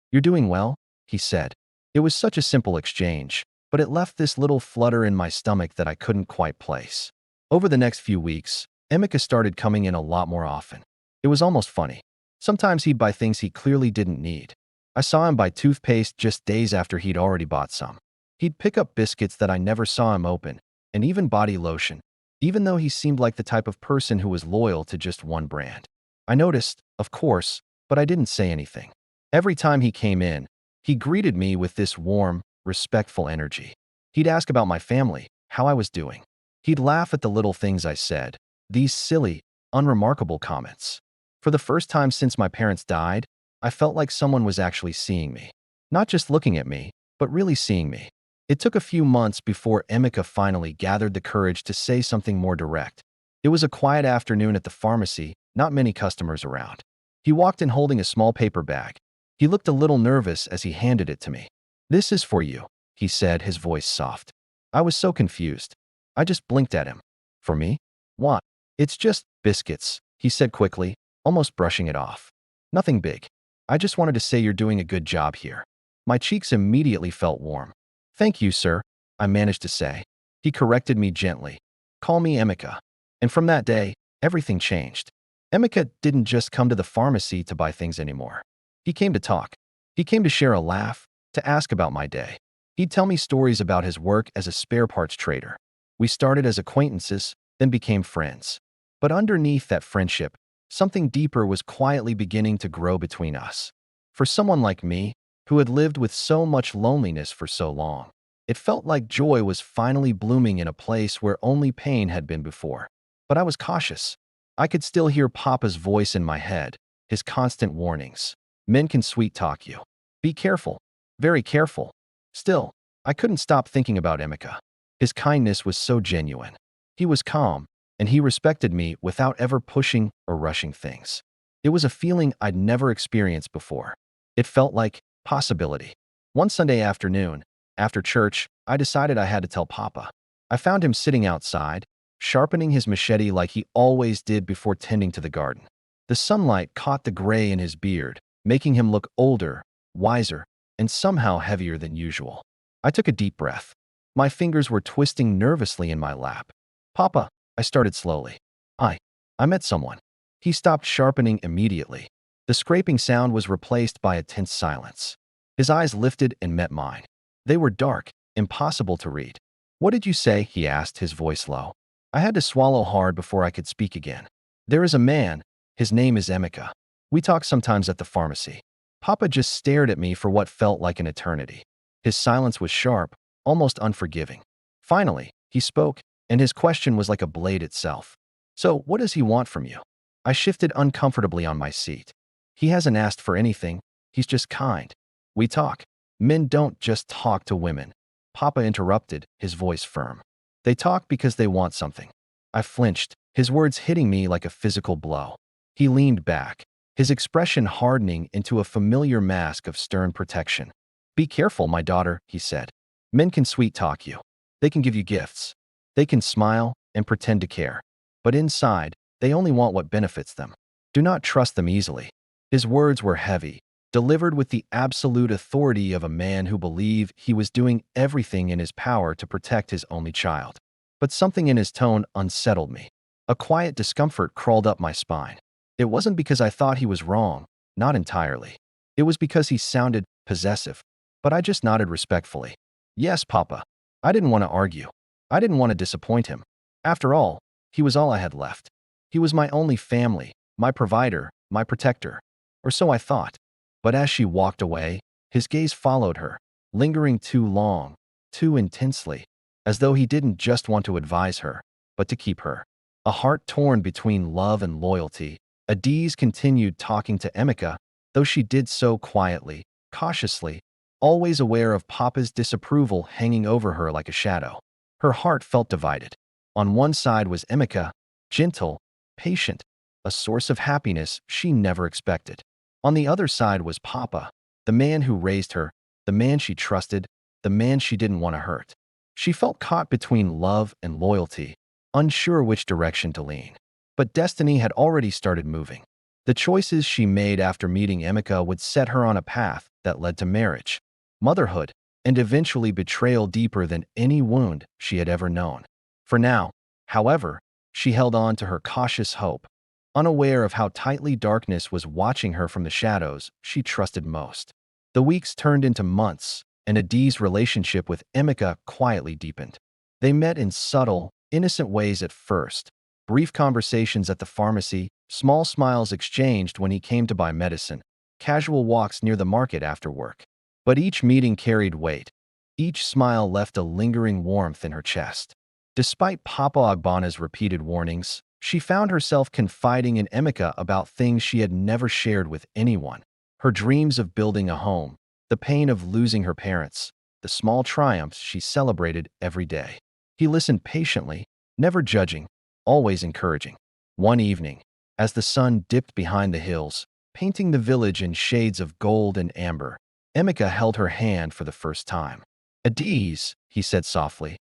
You're doing well," he said. It was such a simple exchange, but it left this little flutter in my stomach that I couldn't quite place. Over the next few weeks, Emeka started coming in a lot more often. It was almost funny. Sometimes he'd buy things he clearly didn't need. I saw him buy toothpaste just days after he'd already bought some. He'd pick up biscuits that I never saw him open, and even body lotion, even though he seemed like the type of person who was loyal to just one brand. I noticed, of course, but I didn't say anything. Every time he came in, he greeted me with this warm, respectful energy. He'd ask about my family, how I was doing. He'd laugh at the little things I said, these silly, unremarkable comments. For the first time since my parents died, I felt like someone was actually seeing me. Not just looking at me, but really seeing me. It took a few months before Emeka finally gathered the courage to say something more direct. It was a quiet afternoon at the pharmacy, not many customers around. He walked in holding a small paper bag. He looked a little nervous as he handed it to me. "This is for you," he said, his voice soft. I was so confused. I just blinked at him. "For me? What?" "It's just biscuits," he said quickly, almost brushing it off. "Nothing big. I just wanted to say you're doing a good job here." My cheeks immediately felt warm. "Thank you, sir," I managed to say. He corrected me gently. "Call me Emeka." And from that day, everything changed. Emeka didn't just come to the pharmacy to buy things anymore. He came to talk. He came to share a laugh, to ask about my day. He'd tell me stories about his work as a spare parts trader. We started as acquaintances, then became friends. But underneath that friendship, something deeper was quietly beginning to grow between us. For someone like me, who had lived with so much loneliness for so long, it felt like joy was finally blooming in a place where only pain had been before. But I was cautious. I could still hear Papa's voice in my head, his constant warnings. "Men can sweet-talk you. Be careful. Very careful." Still, I couldn't stop thinking about Emeka. His kindness was so genuine. He was calm, and he respected me without ever pushing or rushing things. It was a feeling I'd never experienced before. It felt like possibility. One Sunday afternoon, after church, I decided I had to tell Papa. I found him sitting outside, sharpening his machete like he always did before tending to the garden. The sunlight caught the gray in his beard, making him look older, wiser, and somehow heavier than usual. I took a deep breath. My fingers were twisting nervously in my lap. Papa, I started slowly. I, I met someone. He stopped sharpening immediately. The scraping sound was replaced by a tense silence. His eyes lifted and met mine. They were dark, impossible to read. What did you say? He asked, his voice low. I had to swallow hard before I could speak again. There is a man. His name is Emeka. We talk sometimes at the pharmacy. Papa just stared at me for what felt like an eternity. His silence was sharp, almost unforgiving. Finally, he spoke, and his question was like a blade itself. So, what does he want from you? I shifted uncomfortably on my seat. He hasn't asked for anything. He's just kind. We talk. Men don't just talk to women. Papa interrupted, his voice firm. They talk because they want something. I flinched, his words hitting me like a physical blow. He leaned back, his expression hardening into a familiar mask of stern protection. Be careful, my daughter, he said. Men can sweet-talk you. They can give you gifts. They can smile and pretend to care. But inside, they only want what benefits them. Do not trust them easily. His words were heavy, delivered with the absolute authority of a man who believed he was doing everything in his power to protect his only child. But something in his tone unsettled me. A quiet discomfort crawled up my spine. It wasn't because I thought he was wrong, not entirely. It was because he sounded possessive. But I just nodded respectfully. Yes, Papa. I didn't want to argue. I didn't want to disappoint him. After all, he was all I had left. He was my only family, my provider, my protector. Or so I thought. But as she walked away, his gaze followed her, lingering too long, too intensely, as though he didn't just want to advise her, but to keep her. A heart torn between love and loyalty, Adiz continued talking to Emeka, though she did so quietly, cautiously, always aware of Papa's disapproval hanging over her like a shadow. Her heart felt divided. On one side was Emeka, gentle, patient, a source of happiness she never expected. On the other side was Papa, the man who raised her, the man she trusted, the man she didn't want to hurt. She felt caught between love and loyalty, unsure which direction to lean. But destiny had already started moving. The choices she made after meeting Emeka would set her on a path that led to marriage, motherhood, and eventually betrayal deeper than any wound she had ever known. For now, however, she held on to her cautious hope, unaware of how tightly darkness was watching her from the shadows she trusted most. The weeks turned into months, and Adiz's relationship with Emeka quietly deepened. They met in subtle, innocent ways at first. Brief conversations at the pharmacy, small smiles exchanged when he came to buy medicine, casual walks near the market after work. But each meeting carried weight. Each smile left a lingering warmth in her chest. Despite Papa Agbana's repeated warnings, she found herself confiding in Emeka about things she had never shared with anyone. Her dreams of building a home, the pain of losing her parents, the small triumphs she celebrated every day. He listened patiently, never judging, always encouraging. One evening, as the sun dipped behind the hills, painting the village in shades of gold and amber, Emeka held her hand for the first time. Adiz, he said softly,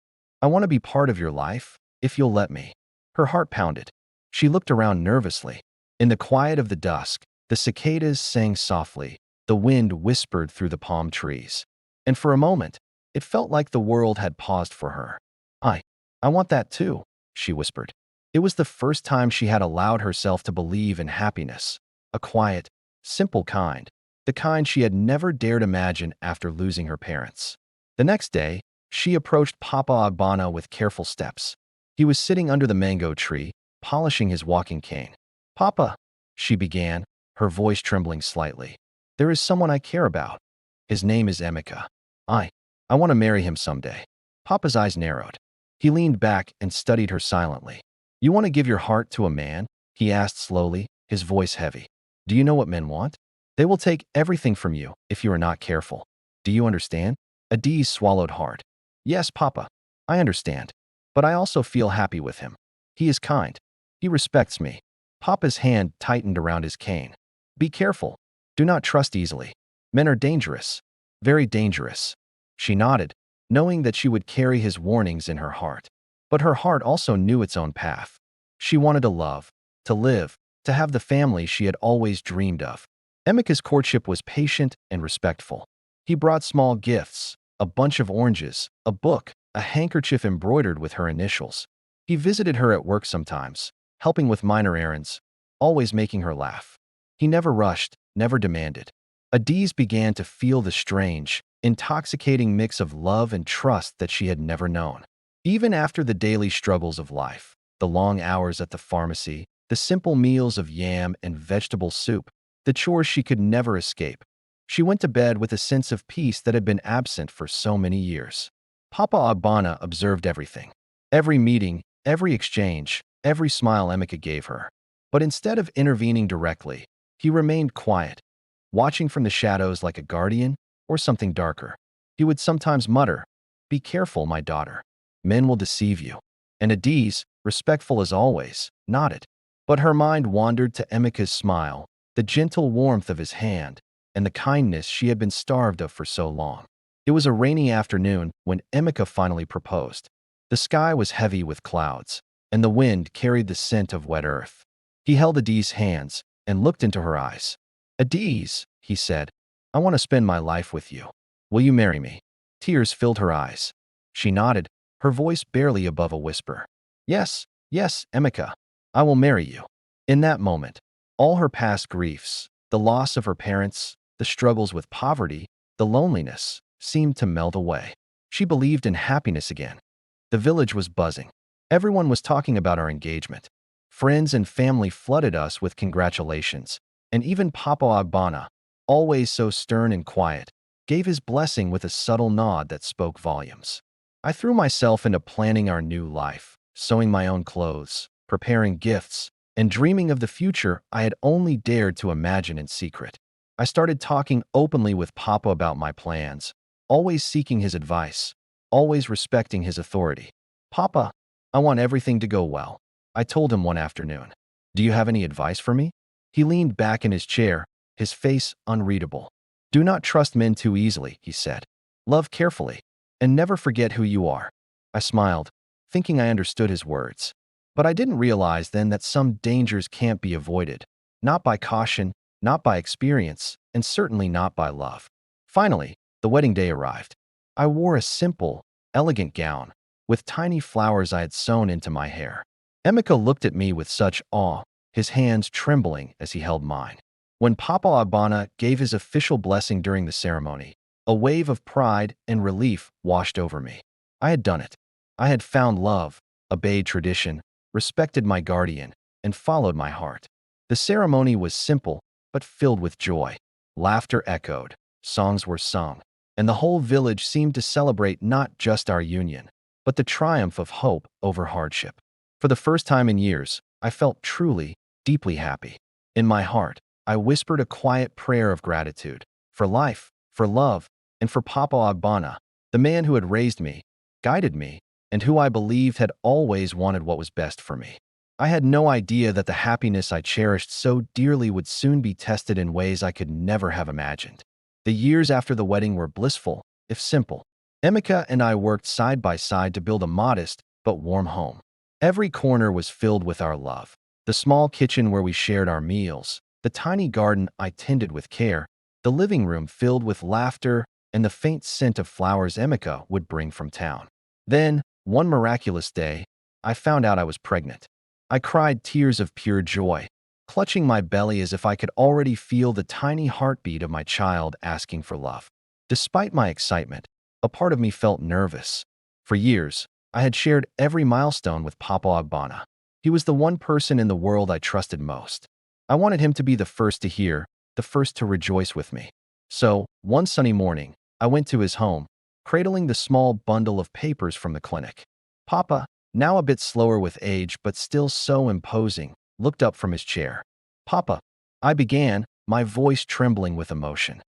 I want to be part of your life, if you'll let me. Her heart pounded. She looked around nervously. In the quiet of the dusk, the cicadas sang softly, the wind whispered through the palm trees. And for a moment, it felt like the world had paused for her. I want that too, she whispered. It was the first time she had allowed herself to believe in happiness, a quiet, simple kind, the kind she had never dared imagine after losing her parents. The next day, she approached Papa Agbana with careful steps. He was sitting under the mango tree, polishing his walking cane. Papa, she began, her voice trembling slightly. There is someone I care about. His name is Emeka. I want to marry him someday. Papa's eyes narrowed. He leaned back and studied her silently. You want to give your heart to a man? He asked slowly, his voice heavy. Do you know what men want? They will take everything from you if you are not careful. Do you understand? Adiz swallowed hard. Yes, Papa, I understand. But I also feel happy with him. He is kind. He respects me. Papa's hand tightened around his cane. Be careful. Do not trust easily. Men are dangerous. Very dangerous. She nodded, knowing that she would carry his warnings in her heart. But her heart also knew its own path. She wanted to love, to live, to have the family she had always dreamed of. Emeka's courtship was patient and respectful. He brought small gifts, a bunch of oranges, a book, a handkerchief embroidered with her initials. He visited her at work sometimes, helping with minor errands, always making her laugh. He never rushed, never demanded. Adiz began to feel the strange, intoxicating mix of love and trust that she had never known. Even after the daily struggles of life, the long hours at the pharmacy, the simple meals of yam and vegetable soup, the chores she could never escape, she went to bed with a sense of peace that had been absent for so many years. Papa Agbana observed everything. Every meeting, every exchange, every smile Emeka gave her. But instead of intervening directly, he remained quiet, watching from the shadows like a guardian or something darker. He would sometimes mutter, "Be careful, my daughter. Men will deceive you." And Adiz, respectful as always, nodded. But her mind wandered to Emeka's smile, the gentle warmth of his hand, and the kindness she had been starved of for so long. It was a rainy afternoon when Emeka finally proposed. The sky was heavy with clouds, and the wind carried the scent of wet earth. He held Adiz's hands and looked into her eyes. "Adiz," he said, "I want to spend my life with you. Will you marry me?" Tears filled her eyes. She nodded, her voice barely above a whisper. "Yes, yes, Emeka, I will marry you." In that moment, all her past griefs, the loss of her parents, the struggles with poverty, the loneliness, seemed to melt away. She believed in happiness again. The village was buzzing. Everyone was talking about our engagement. Friends and family flooded us with congratulations, and even Papa Agbana, always so stern and quiet, gave his blessing with a subtle nod that spoke volumes. I threw myself into planning our new life, sewing my own clothes, preparing gifts, and dreaming of the future I had only dared to imagine in secret. I started talking openly with Papa about my plans, always seeking his advice, always respecting his authority. "Papa, I want everything to go well," I told him one afternoon. "Do you have any advice for me?" He leaned back in his chair, his face unreadable. "Do not trust men too easily," he said. "Love carefully, and never forget who you are." I smiled, thinking I understood his words. But I didn't realize then that some dangers can't be avoided, not by caution, not by experience, and certainly not by love. Finally, the wedding day arrived. I wore a simple, elegant gown, with tiny flowers I had sewn into my hair. Emeka looked at me with such awe, his hands trembling as he held mine. When Papa Agbana gave his official blessing during the ceremony, a wave of pride and relief washed over me. I had done it. I had found love, obeyed tradition, respected my guardian, and followed my heart. The ceremony was simple, but filled with joy. Laughter echoed, songs were sung, and the whole village seemed to celebrate not just our union, but the triumph of hope over hardship. For the first time in years, I felt truly, deeply happy. In my heart, I whispered a quiet prayer of gratitude for life, for love, and for Papa Agbana, the man who had raised me, guided me, and who I believed had always wanted what was best for me. I had no idea that the happiness I cherished so dearly would soon be tested in ways I could never have imagined. The years after the wedding were blissful, if simple. Emeka and I worked side by side to build a modest but warm home. Every corner was filled with our love. The small kitchen where we shared our meals, the tiny garden I tended with care, the living room filled with laughter, and the faint scent of flowers Emeka would bring from town. Then, one miraculous day, I found out I was pregnant. I cried tears of pure joy, clutching my belly as if I could already feel the tiny heartbeat of my child asking for love. Despite my excitement, a part of me felt nervous. For years, I had shared every milestone with Papa Agbana. He was the one person in the world I trusted most. I wanted him to be the first to hear, the first to rejoice with me. So, one sunny morning, I went to his home, cradling the small bundle of papers from the clinic. Papa, now a bit slower with age but still so imposing, looked up from his chair. "Papa," I began, my voice trembling with emotion.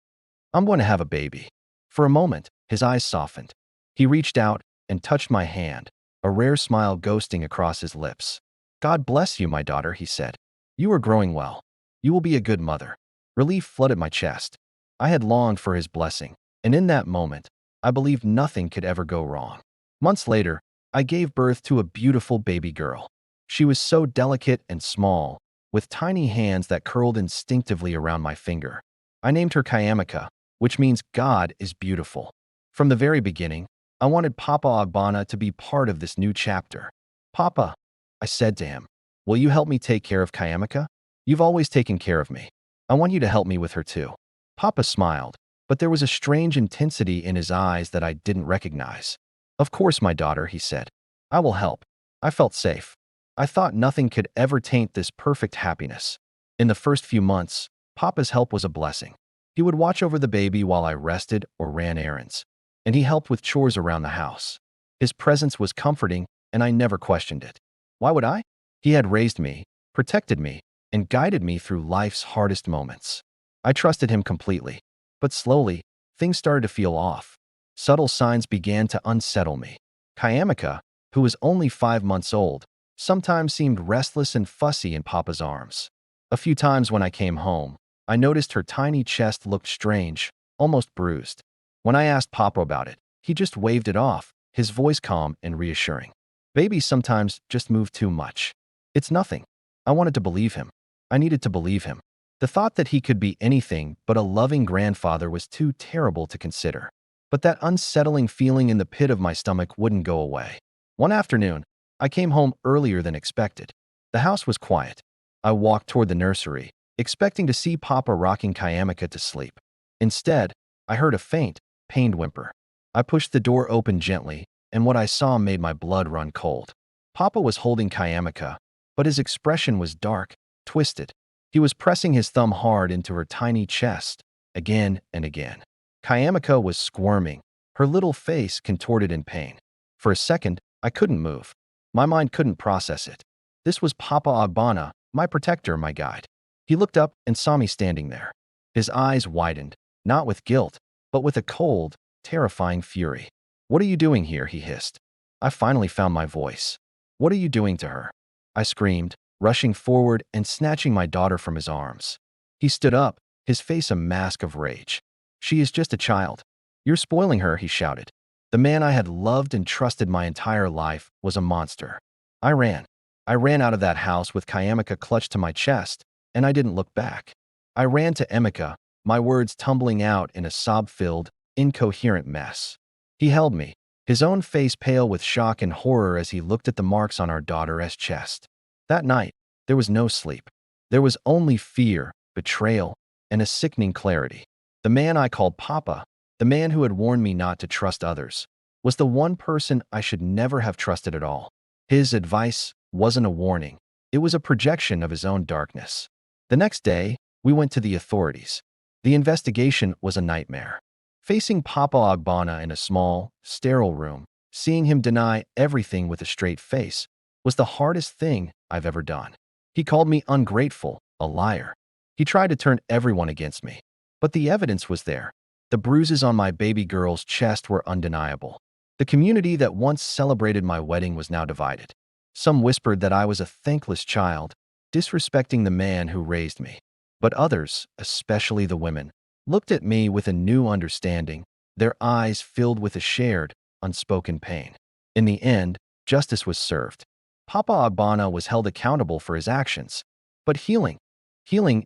"I'm going to have a baby." For a moment, his eyes softened. He reached out and touched my hand, a rare smile ghosting across his lips. "God bless you, my daughter," he said. "You are growing well. You will be a good mother." Relief flooded my chest. I had longed for his blessing, and in that moment, I believed nothing could ever go wrong. Months later, I gave birth to a beautiful baby girl. She was so delicate and small, with tiny hands that curled instinctively around my finger. I named her Kayamika, which means God is beautiful. From the very beginning, I wanted Papa Agbana to be part of this new chapter. Papa, I said to him, will you help me take care of Kayamika? You've always taken care of me. I want you to help me with her too. Papa smiled, but there was a strange intensity in his eyes that I didn't recognize. Of course, my daughter, he said. I will help. I felt safe. I thought nothing could ever taint this perfect happiness. In the first few months, Papa's help was a blessing. He would watch over the baby while I rested or ran errands, and he helped with chores around the house. His presence was comforting, and I never questioned it. Why would I? He had raised me, protected me, and guided me through life's hardest moments. I trusted him completely, but slowly, things started to feel off. Subtle signs began to unsettle me. Kayamika, who was only 5 months old, sometimes seemed restless and fussy in Papa's arms. A few times when I came home, I noticed her tiny chest looked strange, almost bruised. When I asked Papa about it, he just waved it off, his voice calm and reassuring. Babies sometimes just move too much. It's nothing. I wanted to believe him. I needed to believe him. The thought that he could be anything but a loving grandfather was too terrible to consider. But that unsettling feeling in the pit of my stomach wouldn't go away. One afternoon, I came home earlier than expected. The house was quiet. I walked toward the nursery, expecting to see Papa rocking Kayamika to sleep. Instead, I heard a faint, pained whimper. I pushed the door open gently, and what I saw made my blood run cold. Papa was holding Kayamika, but his expression was dark, twisted. He was pressing his thumb hard into her tiny chest, again and again. Kayamika was squirming, her little face contorted in pain. For a second, I couldn't move. My mind couldn't process it. This was Papa Agbana, my protector, my guide. He looked up and saw me standing there. His eyes widened, not with guilt, but with a cold, terrifying fury. What are you doing here? He hissed. I finally found my voice. What are you doing to her? I screamed, rushing forward and snatching my daughter from his arms. He stood up, his face a mask of rage. She is just a child. You're spoiling her, he shouted. The man I had loved and trusted my entire life was a monster. I ran. I ran out of that house with Kayamika clutched to my chest, and I didn't look back. I ran to Emeka, my words tumbling out in a sob-filled, incoherent mess. He held me, his own face pale with shock and horror as he looked at the marks on our daughter's chest. That night, there was no sleep. There was only fear, betrayal, and a sickening clarity. The man I called Papa, the man who had warned me not to trust others, was the one person I should never have trusted at all. His advice wasn't a warning. It was a projection of his own darkness. The next day, we went to the authorities. The investigation was a nightmare. Facing Papa Agbana in a small, sterile room, seeing him deny everything with a straight face, was the hardest thing I've ever done. He called me ungrateful, a liar. He tried to turn everyone against me. But the evidence was there. The bruises on my baby girl's chest were undeniable. The community that once celebrated my wedding was now divided. Some whispered that I was a thankless child, disrespecting the man who raised me. But others, especially the women, looked at me with a new understanding, their eyes filled with a shared, unspoken pain. In the end, justice was served. Papa Agbana was held accountable for his actions. But healing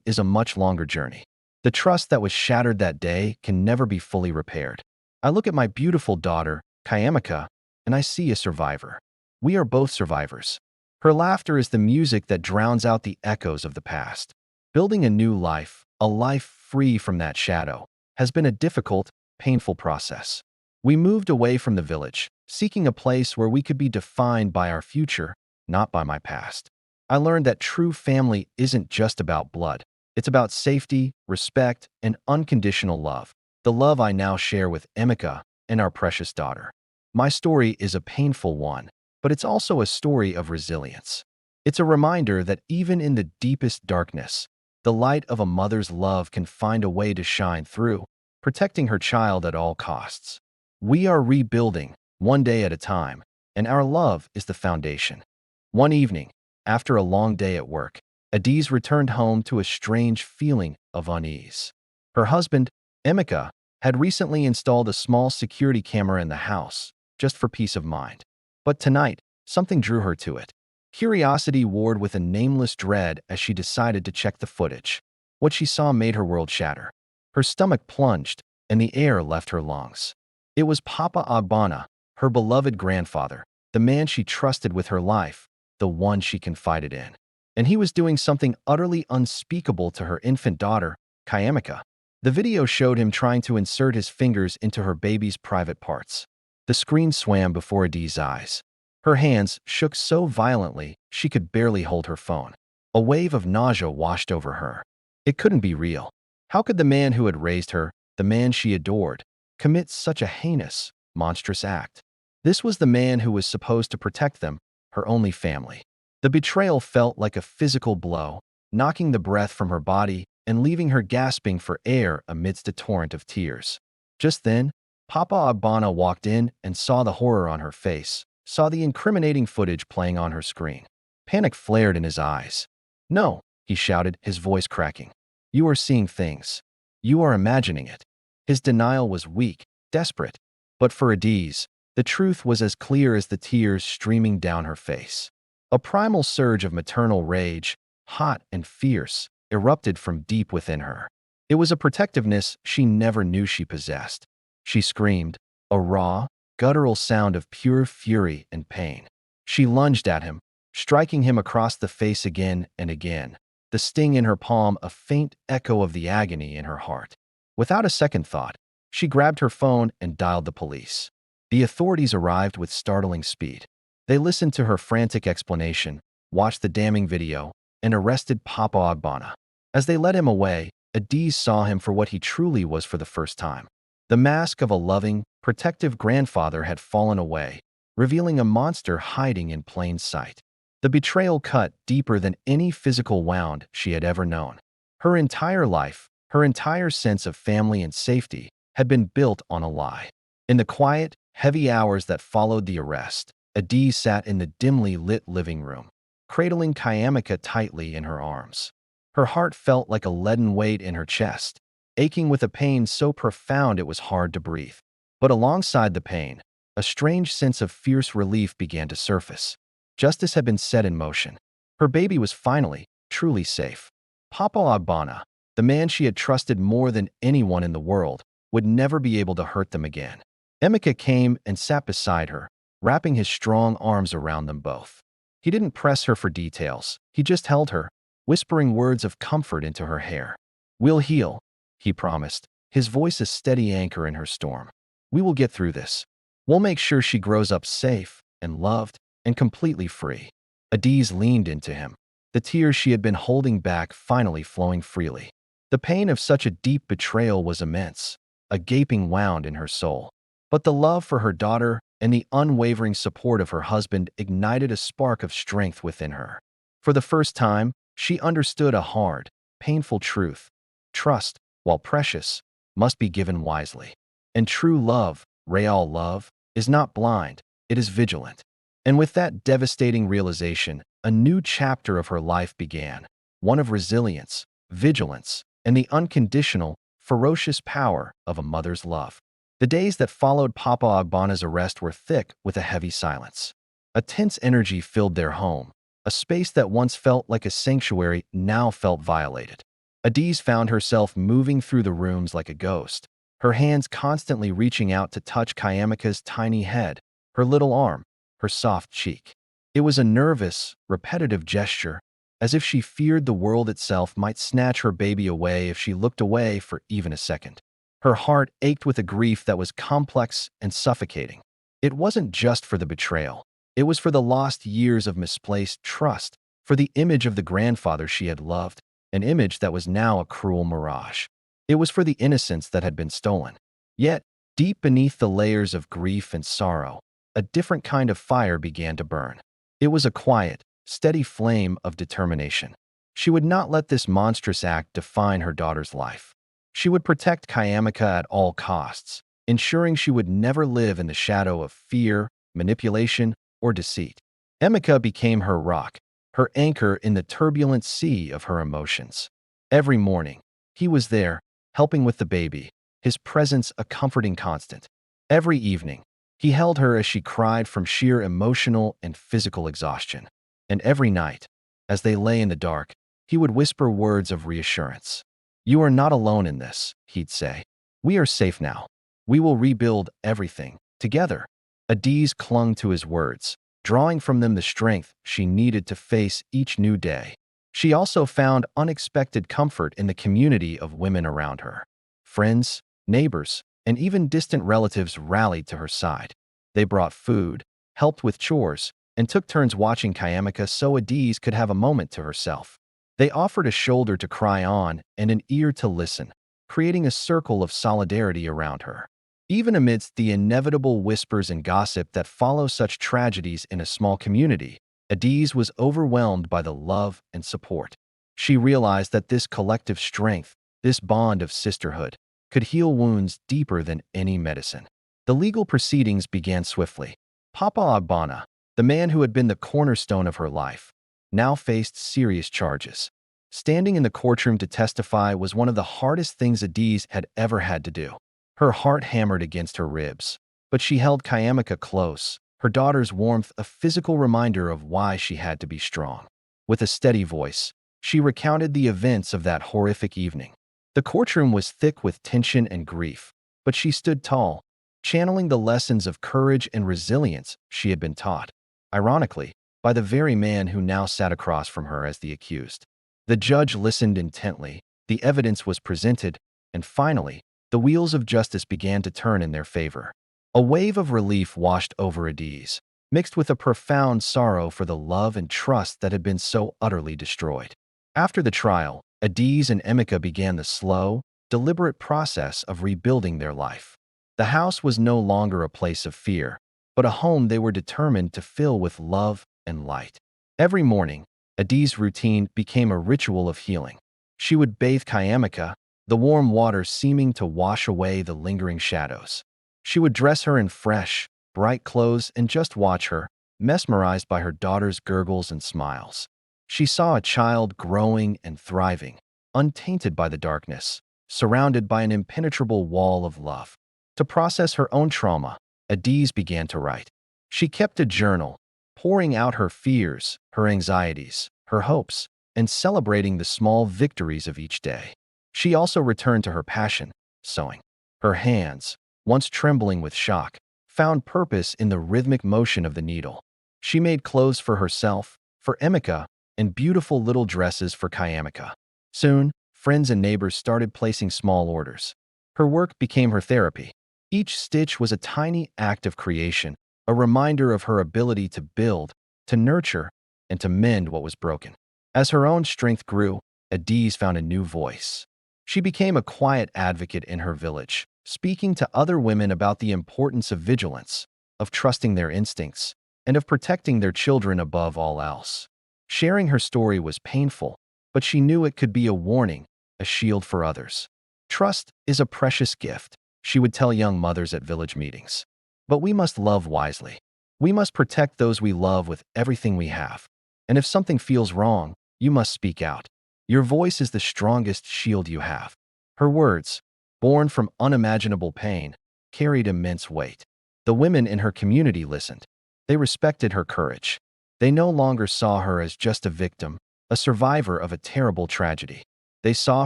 is a much longer journey. The trust that was shattered that day can never be fully repaired. I look at my beautiful daughter, Kayamika, and I see a survivor. We are both survivors. Her laughter is the music that drowns out the echoes of the past. Building a new life, a life free from that shadow, has been a difficult, painful process. We moved away from the village, seeking a place where we could be defined by our future, not by my past. I learned that true family isn't just about blood. It's about safety, respect, and unconditional love. The love I now share with Emeka and our precious daughter. My story is a painful one, but it's also a story of resilience. It's a reminder that even in the deepest darkness, the light of a mother's love can find a way to shine through, protecting her child at all costs. We are rebuilding, one day at a time, and our love is the foundation. One evening, after a long day at work, Adiz returned home to a strange feeling of unease. Her husband, Emeka, had recently installed a small security camera in the house, just for peace of mind. But tonight, something drew her to it. Curiosity warred with a nameless dread as she decided to check the footage. What she saw made her world shatter. Her stomach plunged, and the air left her lungs. It was Papa Agbana, her beloved grandfather, the man she trusted with her life, the one she confided in. And he was doing something utterly unspeakable to her infant daughter, Kayamika. The video showed him trying to insert his fingers into her baby's private parts. The screen swam before Adi's eyes. Her hands shook so violently she could barely hold her phone. A wave of nausea washed over her. It couldn't be real. How could the man who had raised her, the man she adored, commit such a heinous, monstrous act? This was the man who was supposed to protect them, her only family. The betrayal felt like a physical blow, knocking the breath from her body and leaving her gasping for air amidst a torrent of tears. Just then, Papa Agbana walked in and saw the horror on her face, saw the incriminating footage playing on her screen. Panic flared in his eyes. "No," he shouted, his voice cracking. "You are seeing things. You are imagining it." His denial was weak, desperate. But for Adiz, the truth was as clear as the tears streaming down her face. A primal surge of maternal rage, hot and fierce, erupted from deep within her. It was a protectiveness she never knew she possessed. She screamed, a raw, guttural sound of pure fury and pain. She lunged at him, striking him across the face again and again, the sting in her palm a faint echo of the agony in her heart. Without a second thought, she grabbed her phone and dialed the police. The authorities arrived with startling speed. They listened to her frantic explanation, watched the damning video, and arrested Papa Agbana. As they led him away, Adiz saw him for what he truly was for the first time. The mask of a loving, protective grandfather had fallen away, revealing a monster hiding in plain sight. The betrayal cut deeper than any physical wound she had ever known. Her entire life, her entire sense of family and safety, had been built on a lie. In the quiet, heavy hours that followed the arrest, Adiz sat in the dimly lit living room, cradling Kayamika tightly in her arms. Her heart felt like a leaden weight in her chest, aching with a pain so profound it was hard to breathe. But alongside the pain, a strange sense of fierce relief began to surface. Justice had been set in motion. Her baby was finally, truly safe. Papa Agbana, the man she had trusted more than anyone in the world, would never be able to hurt them again. Emeka came and sat beside her, wrapping his strong arms around them both. He didn't press her for details. He just held her, whispering words of comfort into her hair. "We'll heal," he promised, his voice a steady anchor in her storm. "We will get through this. We'll make sure she grows up safe and loved and completely free." Adiz leaned into him, the tears she had been holding back finally flowing freely. The pain of such a deep betrayal was immense, a gaping wound in her soul. But the love for her daughter and the unwavering support of her husband ignited a spark of strength within her. For the first time, she understood a hard, painful truth. Trust, while precious, must be given wisely. And true love, real love, is not blind, it is vigilant. And with that devastating realization, a new chapter of her life began, one of resilience, vigilance, and the unconditional, ferocious power of a mother's love. The days that followed Papa Agbana's arrest were thick with a heavy silence. A tense energy filled their home. A space that once felt like a sanctuary now felt violated. Adiz found herself moving through the rooms like a ghost, her hands constantly reaching out to touch Kayamika's tiny head, her little arm, her soft cheek. It was a nervous, repetitive gesture, as if she feared the world itself might snatch her baby away if she looked away for even a second. Her heart ached with a grief that was complex and suffocating. It wasn't just for the betrayal. It was for the lost years of misplaced trust, for the image of the grandfather she had loved, an image that was now a cruel mirage. It was for the innocence that had been stolen. Yet, deep beneath the layers of grief and sorrow, a different kind of fire began to burn. It was a quiet, steady flame of determination. She would not let this monstrous act define her daughter's life. She would protect Kayamika at all costs, ensuring she would never live in the shadow of fear, manipulation, or deceit. Emeka became her rock, her anchor in the turbulent sea of her emotions. Every morning, he was there, helping with the baby, his presence a comforting constant. Every evening, he held her as she cried from sheer emotional and physical exhaustion. And every night, as they lay in the dark, he would whisper words of reassurance. "You are not alone in this," he'd say. "We are safe now. We will rebuild everything, together. Adiz clung to his words, drawing from them the strength she needed to face each new day. She also found unexpected comfort in the community of women around her. Friends, neighbors, and even distant relatives rallied to her side. They brought food, helped with chores, and took turns watching Kayamika so Adiz could have a moment to herself. They offered a shoulder to cry on and an ear to listen, creating a circle of solidarity around her. Even amidst the inevitable whispers and gossip that follow such tragedies in a small community, Adiz was overwhelmed by the love and support. She realized that this collective strength, this bond of sisterhood, could heal wounds deeper than any medicine. The legal proceedings began swiftly. Papa Agbana, the man who had been the cornerstone of her life, now faced serious charges. Standing in the courtroom to testify was one of the hardest things Adiz had ever had to do. Her heart hammered against her ribs, but she held Kayamika close, her daughter's warmth a physical reminder of why she had to be strong. With a steady voice, she recounted the events of that horrific evening. The courtroom was thick with tension and grief, but she stood tall, channeling the lessons of courage and resilience she had been taught, ironically, by the very man who now sat across from her as the accused. The judge listened intently, the evidence was presented, and finally, the wheels of justice began to turn in their favor. A wave of relief washed over Adiz, mixed with a profound sorrow for the love and trust that had been so utterly destroyed. After the trial, Adiz and Emika began the slow, deliberate process of rebuilding their life. The house was no longer a place of fear, but a home they were determined to fill with love and light. Every morning, Adiz's routine became a ritual of healing. She would bathe Kayamika, the warm water seeming to wash away the lingering shadows. She would dress her in fresh, bright clothes and just watch her, mesmerized by her daughter's gurgles and smiles. She saw a child growing and thriving, untainted by the darkness, surrounded by an impenetrable wall of love. To process her own trauma, Adiz began to write. She kept a journal, pouring out her fears, her anxieties, her hopes, and celebrating the small victories of each day. She also returned to her passion, sewing. Her hands, once trembling with shock, found purpose in the rhythmic motion of the needle. She made clothes for herself, for Emika, and beautiful little dresses for Kayamika. Soon, friends and neighbors started placing small orders. Her work became her therapy. Each stitch was a tiny act of creation, a reminder of her ability to build, to nurture, and to mend what was broken. As her own strength grew, Adiz found a new voice. She became a quiet advocate in her village, speaking to other women about the importance of vigilance, of trusting their instincts, and of protecting their children above all else. Sharing her story was painful, but she knew it could be a warning, a shield for others. Trust is a precious gift, she would tell young mothers at village meetings. But we must love wisely. We must protect those we love with everything we have. And if something feels wrong, you must speak out. Your voice is the strongest shield you have. Her words, born from unimaginable pain, carried immense weight. The women in her community listened. They respected her courage. They no longer saw her as just a victim, a survivor of a terrible tragedy. They saw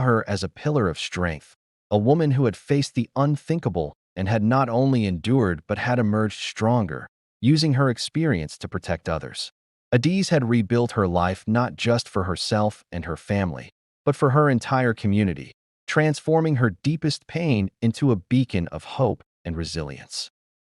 her as a pillar of strength, a woman who had faced the unthinkable and had not only endured but had emerged stronger, using her experience to protect others. Adiz had rebuilt her life not just for herself and her family, but for her entire community, transforming her deepest pain into a beacon of hope and resilience.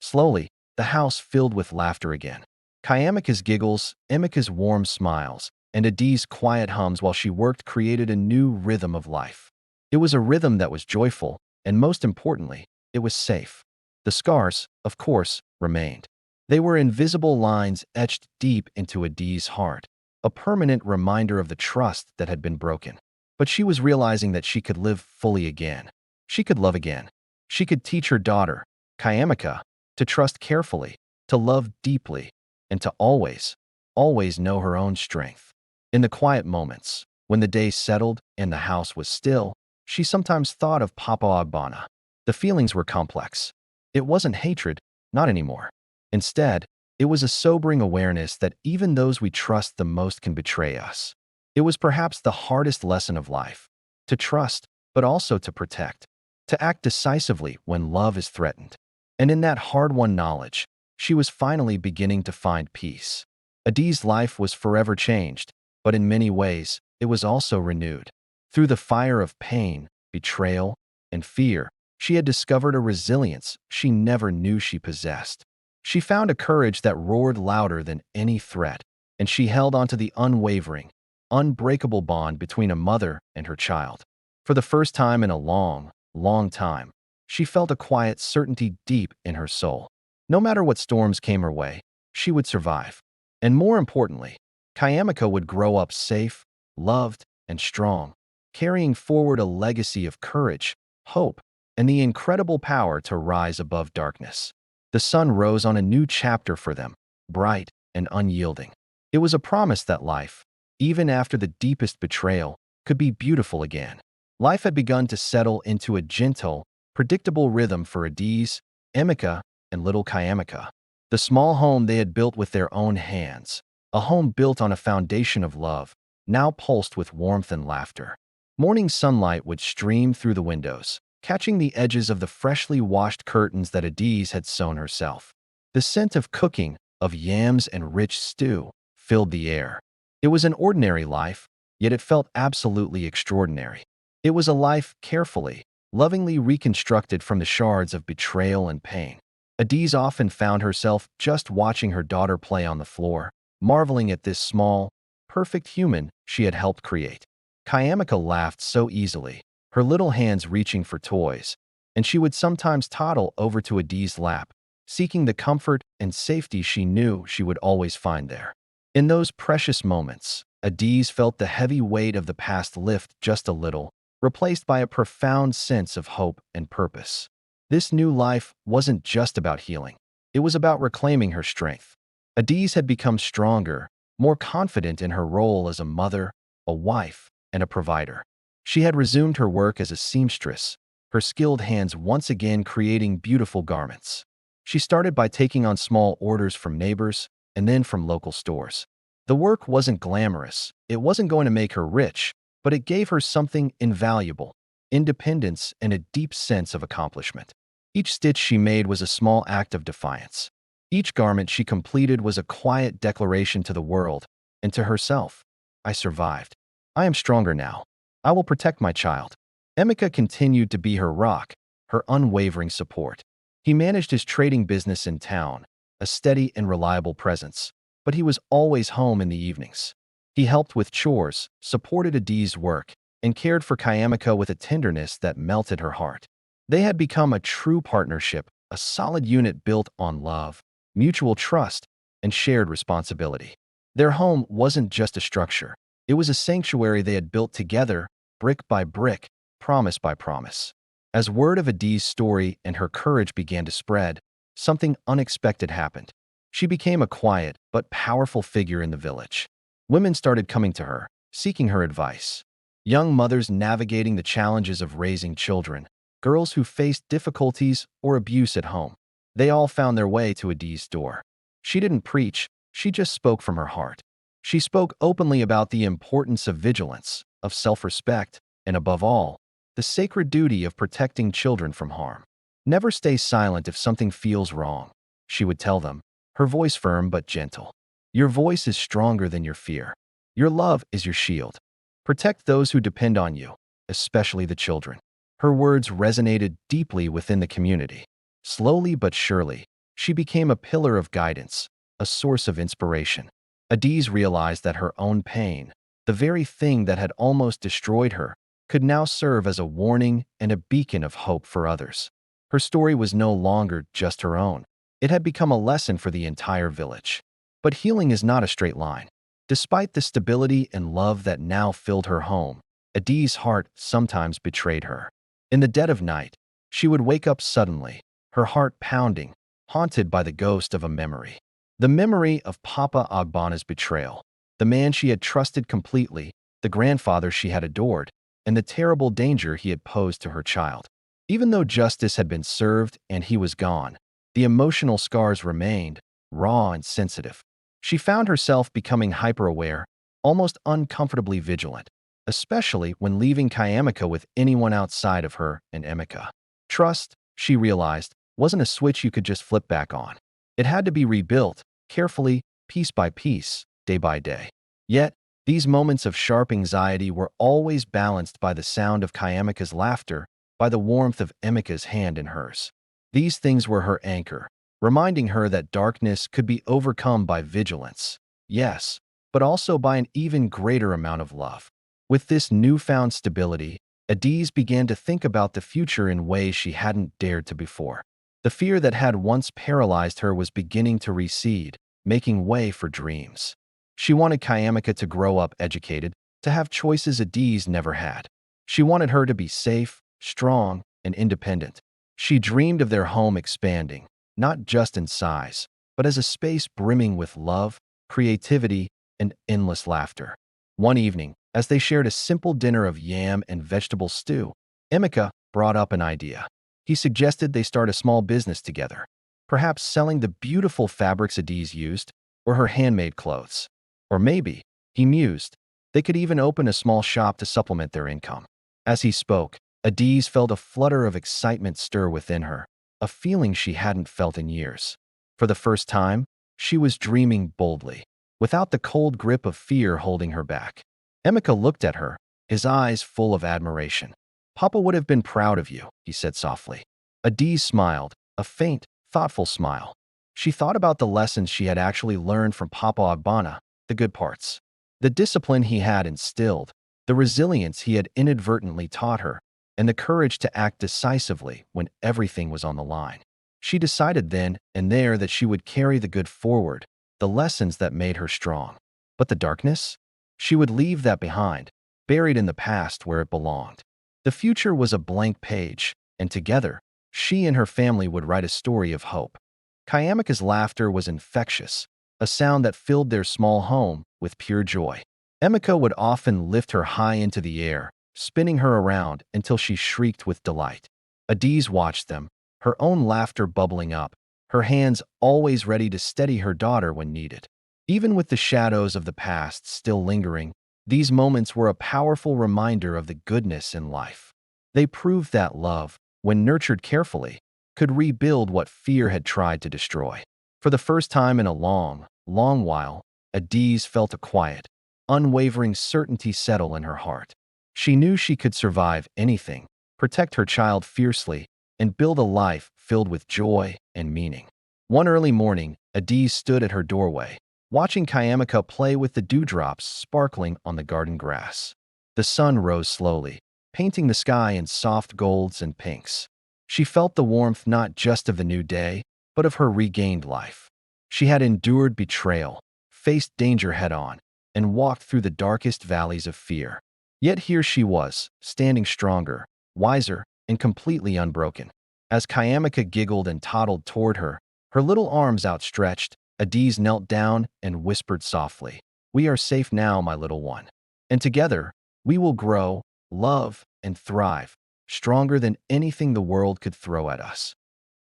Slowly, the house filled with laughter again. Kayamika's giggles, Emika's warm smiles, and Adiz's quiet hums while she worked created a new rhythm of life. It was a rhythm that was joyful, and most importantly, it was safe. The scars, of course, remained. They were invisible lines etched deep into Adiz's heart, a permanent reminder of the trust that had been broken. But she was realizing that she could live fully again. She could love again. She could teach her daughter, Kayamika, to trust carefully, to love deeply, and to always, always know her own strength. In the quiet moments, when the day settled and the house was still, she sometimes thought of Papa Agbana. The feelings were complex. It wasn't hatred, not anymore. Instead, it was a sobering awareness that even those we trust the most can betray us. It was perhaps the hardest lesson of life, to trust, but also to protect, to act decisively when love is threatened. And in that hard-won knowledge, she was finally beginning to find peace. Adi's life was forever changed, but in many ways, it was also renewed. Through the fire of pain, betrayal, and fear, she had discovered a resilience she never knew she possessed. She found a courage that roared louder than any threat, and she held onto the unwavering, unbreakable bond between a mother and her child. For the first time in a long, long time, she felt a quiet certainty deep in her soul. No matter what storms came her way, she would survive. And more importantly, Kayamika would grow up safe, loved, and strong, carrying forward a legacy of courage, hope, and the incredible power to rise above darkness. The sun rose on a new chapter for them, bright and unyielding. It was a promise that life, even after the deepest betrayal, could be beautiful again. Life had begun to settle into a gentle, predictable rhythm for Adis, Emika, and little Kayamika. The small home they had built with their own hands, a home built on a foundation of love, now pulsed with warmth and laughter. Morning sunlight would stream through the windows, catching the edges of the freshly washed curtains that Adis had sewn herself. The scent of cooking, of yams and rich stew, filled the air. It was an ordinary life, yet it felt absolutely extraordinary. It was a life carefully, lovingly reconstructed from the shards of betrayal and pain. Adis often found herself just watching her daughter play on the floor, marveling at this small, perfect human she had helped create. Kayamika laughed so easily, her little hands reaching for toys, and she would sometimes toddle over to Adis' lap, seeking the comfort and safety she knew she would always find there. In those precious moments, Adis felt the heavy weight of the past lift just a little, replaced by a profound sense of hope and purpose. This new life wasn't just about healing. It was about reclaiming her strength. Adis had become stronger, more confident in her role as a mother, a wife, and a provider. She had resumed her work as a seamstress, her skilled hands once again creating beautiful garments. She started by taking on small orders from neighbors and then from local stores. The work wasn't glamorous, it wasn't going to make her rich, but it gave her something invaluable: independence and a deep sense of accomplishment. Each stitch she made was a small act of defiance. Each garment she completed was a quiet declaration to the world and to herself: I survived. I am stronger now. I will protect my child. Emika continued to be her rock, her unwavering support. He managed his trading business in town, a steady and reliable presence, but he was always home in the evenings. He helped with chores, supported Adis' work, and cared for Kayamika with a tenderness that melted her heart. They had become a true partnership, a solid unit built on love, mutual trust, and shared responsibility. Their home wasn't just a structure. It was a sanctuary they had built together, brick by brick, promise by promise. As word of Adis' story and her courage began to spread, something unexpected happened. She became a quiet but powerful figure in the village. Women started coming to her, seeking her advice. Young mothers navigating the challenges of raising children, girls who faced difficulties or abuse at home. They all found their way to Adis' door. She didn't preach, she just spoke from her heart. She spoke openly about the importance of vigilance, of self-respect, and above all, the sacred duty of protecting children from harm. Never stay silent if something feels wrong, she would tell them, her voice firm but gentle. Your voice is stronger than your fear. Your love is your shield. Protect those who depend on you, especially the children. Her words resonated deeply within the community. Slowly but surely, she became a pillar of guidance, a source of inspiration. Adis realized that her own pain, the very thing that had almost destroyed her, could now serve as a warning and a beacon of hope for others. Her story was no longer just her own. It had become a lesson for the entire village. But healing is not a straight line. Despite the stability and love that now filled her home, Adis' heart sometimes betrayed her. In the dead of night, she would wake up suddenly, her heart pounding, haunted by the ghost of a memory. The memory of Papa Agbana's betrayal, the man she had trusted completely, the grandfather she had adored, and the terrible danger he had posed to her child. Even though justice had been served and he was gone, the emotional scars remained, raw and sensitive. She found herself becoming hyper-aware, almost uncomfortably vigilant, especially when leaving Kayamika with anyone outside of her and Emika. Trust, she realized, wasn't a switch you could just flip back on. It had to be rebuilt, carefully, piece by piece, day by day. Yet, these moments of sharp anxiety were always balanced by the sound of Kayamika's laughter, by the warmth of Emika's hand in hers. These things were her anchor, reminding her that darkness could be overcome by vigilance. Yes, but also by an even greater amount of love. With this newfound stability, Adiz began to think about the future in ways she hadn't dared to before. The fear that had once paralyzed her was beginning to recede, making way for dreams. She wanted Kayamika to grow up educated, to have choices Adiz never had. She wanted her to be safe, strong, and independent. She dreamed of their home expanding, not just in size, but as a space brimming with love, creativity, and endless laughter. One evening, as they shared a simple dinner of yam and vegetable stew, Emika brought up an idea. He suggested they start a small business together, perhaps selling the beautiful fabrics Adiz used, or her handmade clothes. Or maybe, he mused, they could even open a small shop to supplement their income. As he spoke, Adiz felt a flutter of excitement stir within her, a feeling she hadn't felt in years. For the first time, she was dreaming boldly, without the cold grip of fear holding her back. Emika looked at her, his eyes full of admiration. "Papa would have been proud of you," he said softly. Adiz smiled, a faint, thoughtful smile. She thought about the lessons she had actually learned from Papa Agbana, the good parts. The discipline he had instilled, the resilience he had inadvertently taught her, and the courage to act decisively when everything was on the line. She decided then and there that she would carry the good forward, the lessons that made her strong. But the darkness? She would leave that behind, buried in the past where it belonged. The future was a blank page, and together, she and her family would write a story of hope. Kayamika's laughter was infectious, a sound that filled their small home with pure joy. Emika would often lift her high into the air, spinning her around until she shrieked with delight. Adiz watched them, her own laughter bubbling up, her hands always ready to steady her daughter when needed. Even with the shadows of the past still lingering, these moments were a powerful reminder of the goodness in life. They proved that love, when nurtured carefully, could rebuild what fear had tried to destroy. For the first time in a long, long while, Adiz felt a quiet, unwavering certainty settle in her heart. She knew she could survive anything, protect her child fiercely, and build a life filled with joy and meaning. One early morning, Adiz stood at her doorway, watching Kayamika play with the dewdrops sparkling on the garden grass. The sun rose slowly, painting the sky in soft golds and pinks. She felt the warmth not just of the new day, but of her regained life. She had endured betrayal, faced danger head-on, and walked through the darkest valleys of fear. Yet here she was, standing stronger, wiser, and completely unbroken. As Kayamika giggled and toddled toward her, her little arms outstretched, Adiz knelt down and whispered softly, "We are safe now, my little one. And together, we will grow, love, and thrive, stronger than anything the world could throw at us."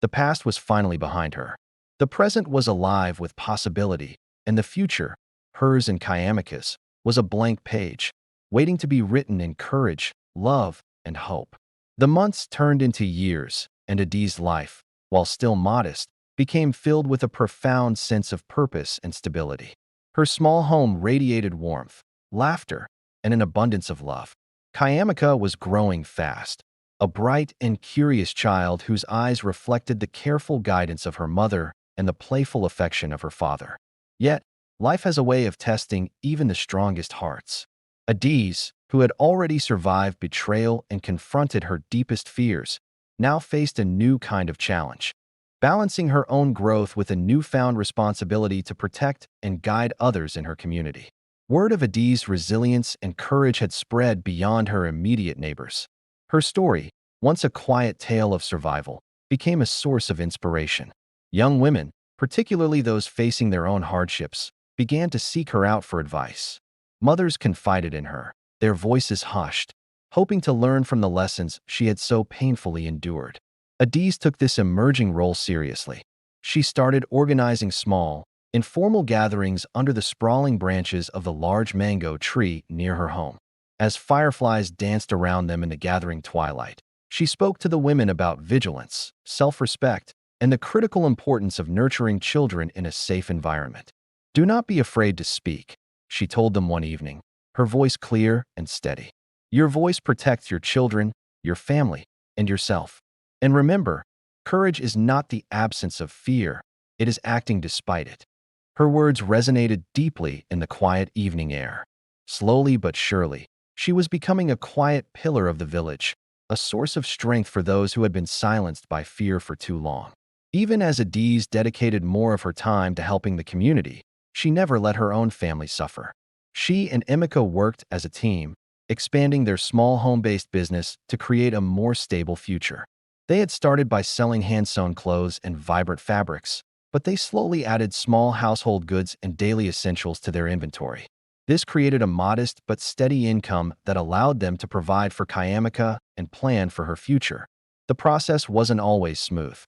The past was finally behind her. The present was alive with possibility, and the future, hers and Kayamika's, was a blank page, waiting to be written in courage, love, and hope. The months turned into years, and Adiz's life, while still modest, became filled with a profound sense of purpose and stability. Her small home radiated warmth, laughter, and an abundance of love. Kayamika was growing fast, a bright and curious child whose eyes reflected the careful guidance of her mother and the playful affection of her father. Yet, life has a way of testing even the strongest hearts. Adiz, who had already survived betrayal and confronted her deepest fears, now faced a new kind of challenge, balancing her own growth with a newfound responsibility to protect and guide others in her community. Word of Adiz's resilience and courage had spread beyond her immediate neighbors. Her story, once a quiet tale of survival, became a source of inspiration. Young women, particularly those facing their own hardships, began to seek her out for advice. Mothers confided in her, their voices hushed, hoping to learn from the lessons she had so painfully endured. Adiz took this emerging role seriously. She started organizing small, informal gatherings under the sprawling branches of the large mango tree near her home. As fireflies danced around them in the gathering twilight, She spoke to the women about vigilance, self-respect, and the critical importance of nurturing children in a safe environment. "Do not be afraid to speak," she told them one evening, her voice clear and steady. "Your voice protects your children, your family, and yourself. And remember, courage is not the absence of fear, it is acting despite it." Her words resonated deeply in the quiet evening air. Slowly but surely, she was becoming a quiet pillar of the village, a source of strength for those who had been silenced by fear for too long. Even as Adiz dedicated more of her time to helping the community, she never let her own family suffer. She and Emika worked as a team, expanding their small home-based business to create a more stable future. They had started by selling hand-sewn clothes and vibrant fabrics, but they slowly added small household goods and daily essentials to their inventory. This created a modest but steady income that allowed them to provide for Kayamika and plan for her future. The process wasn't always smooth.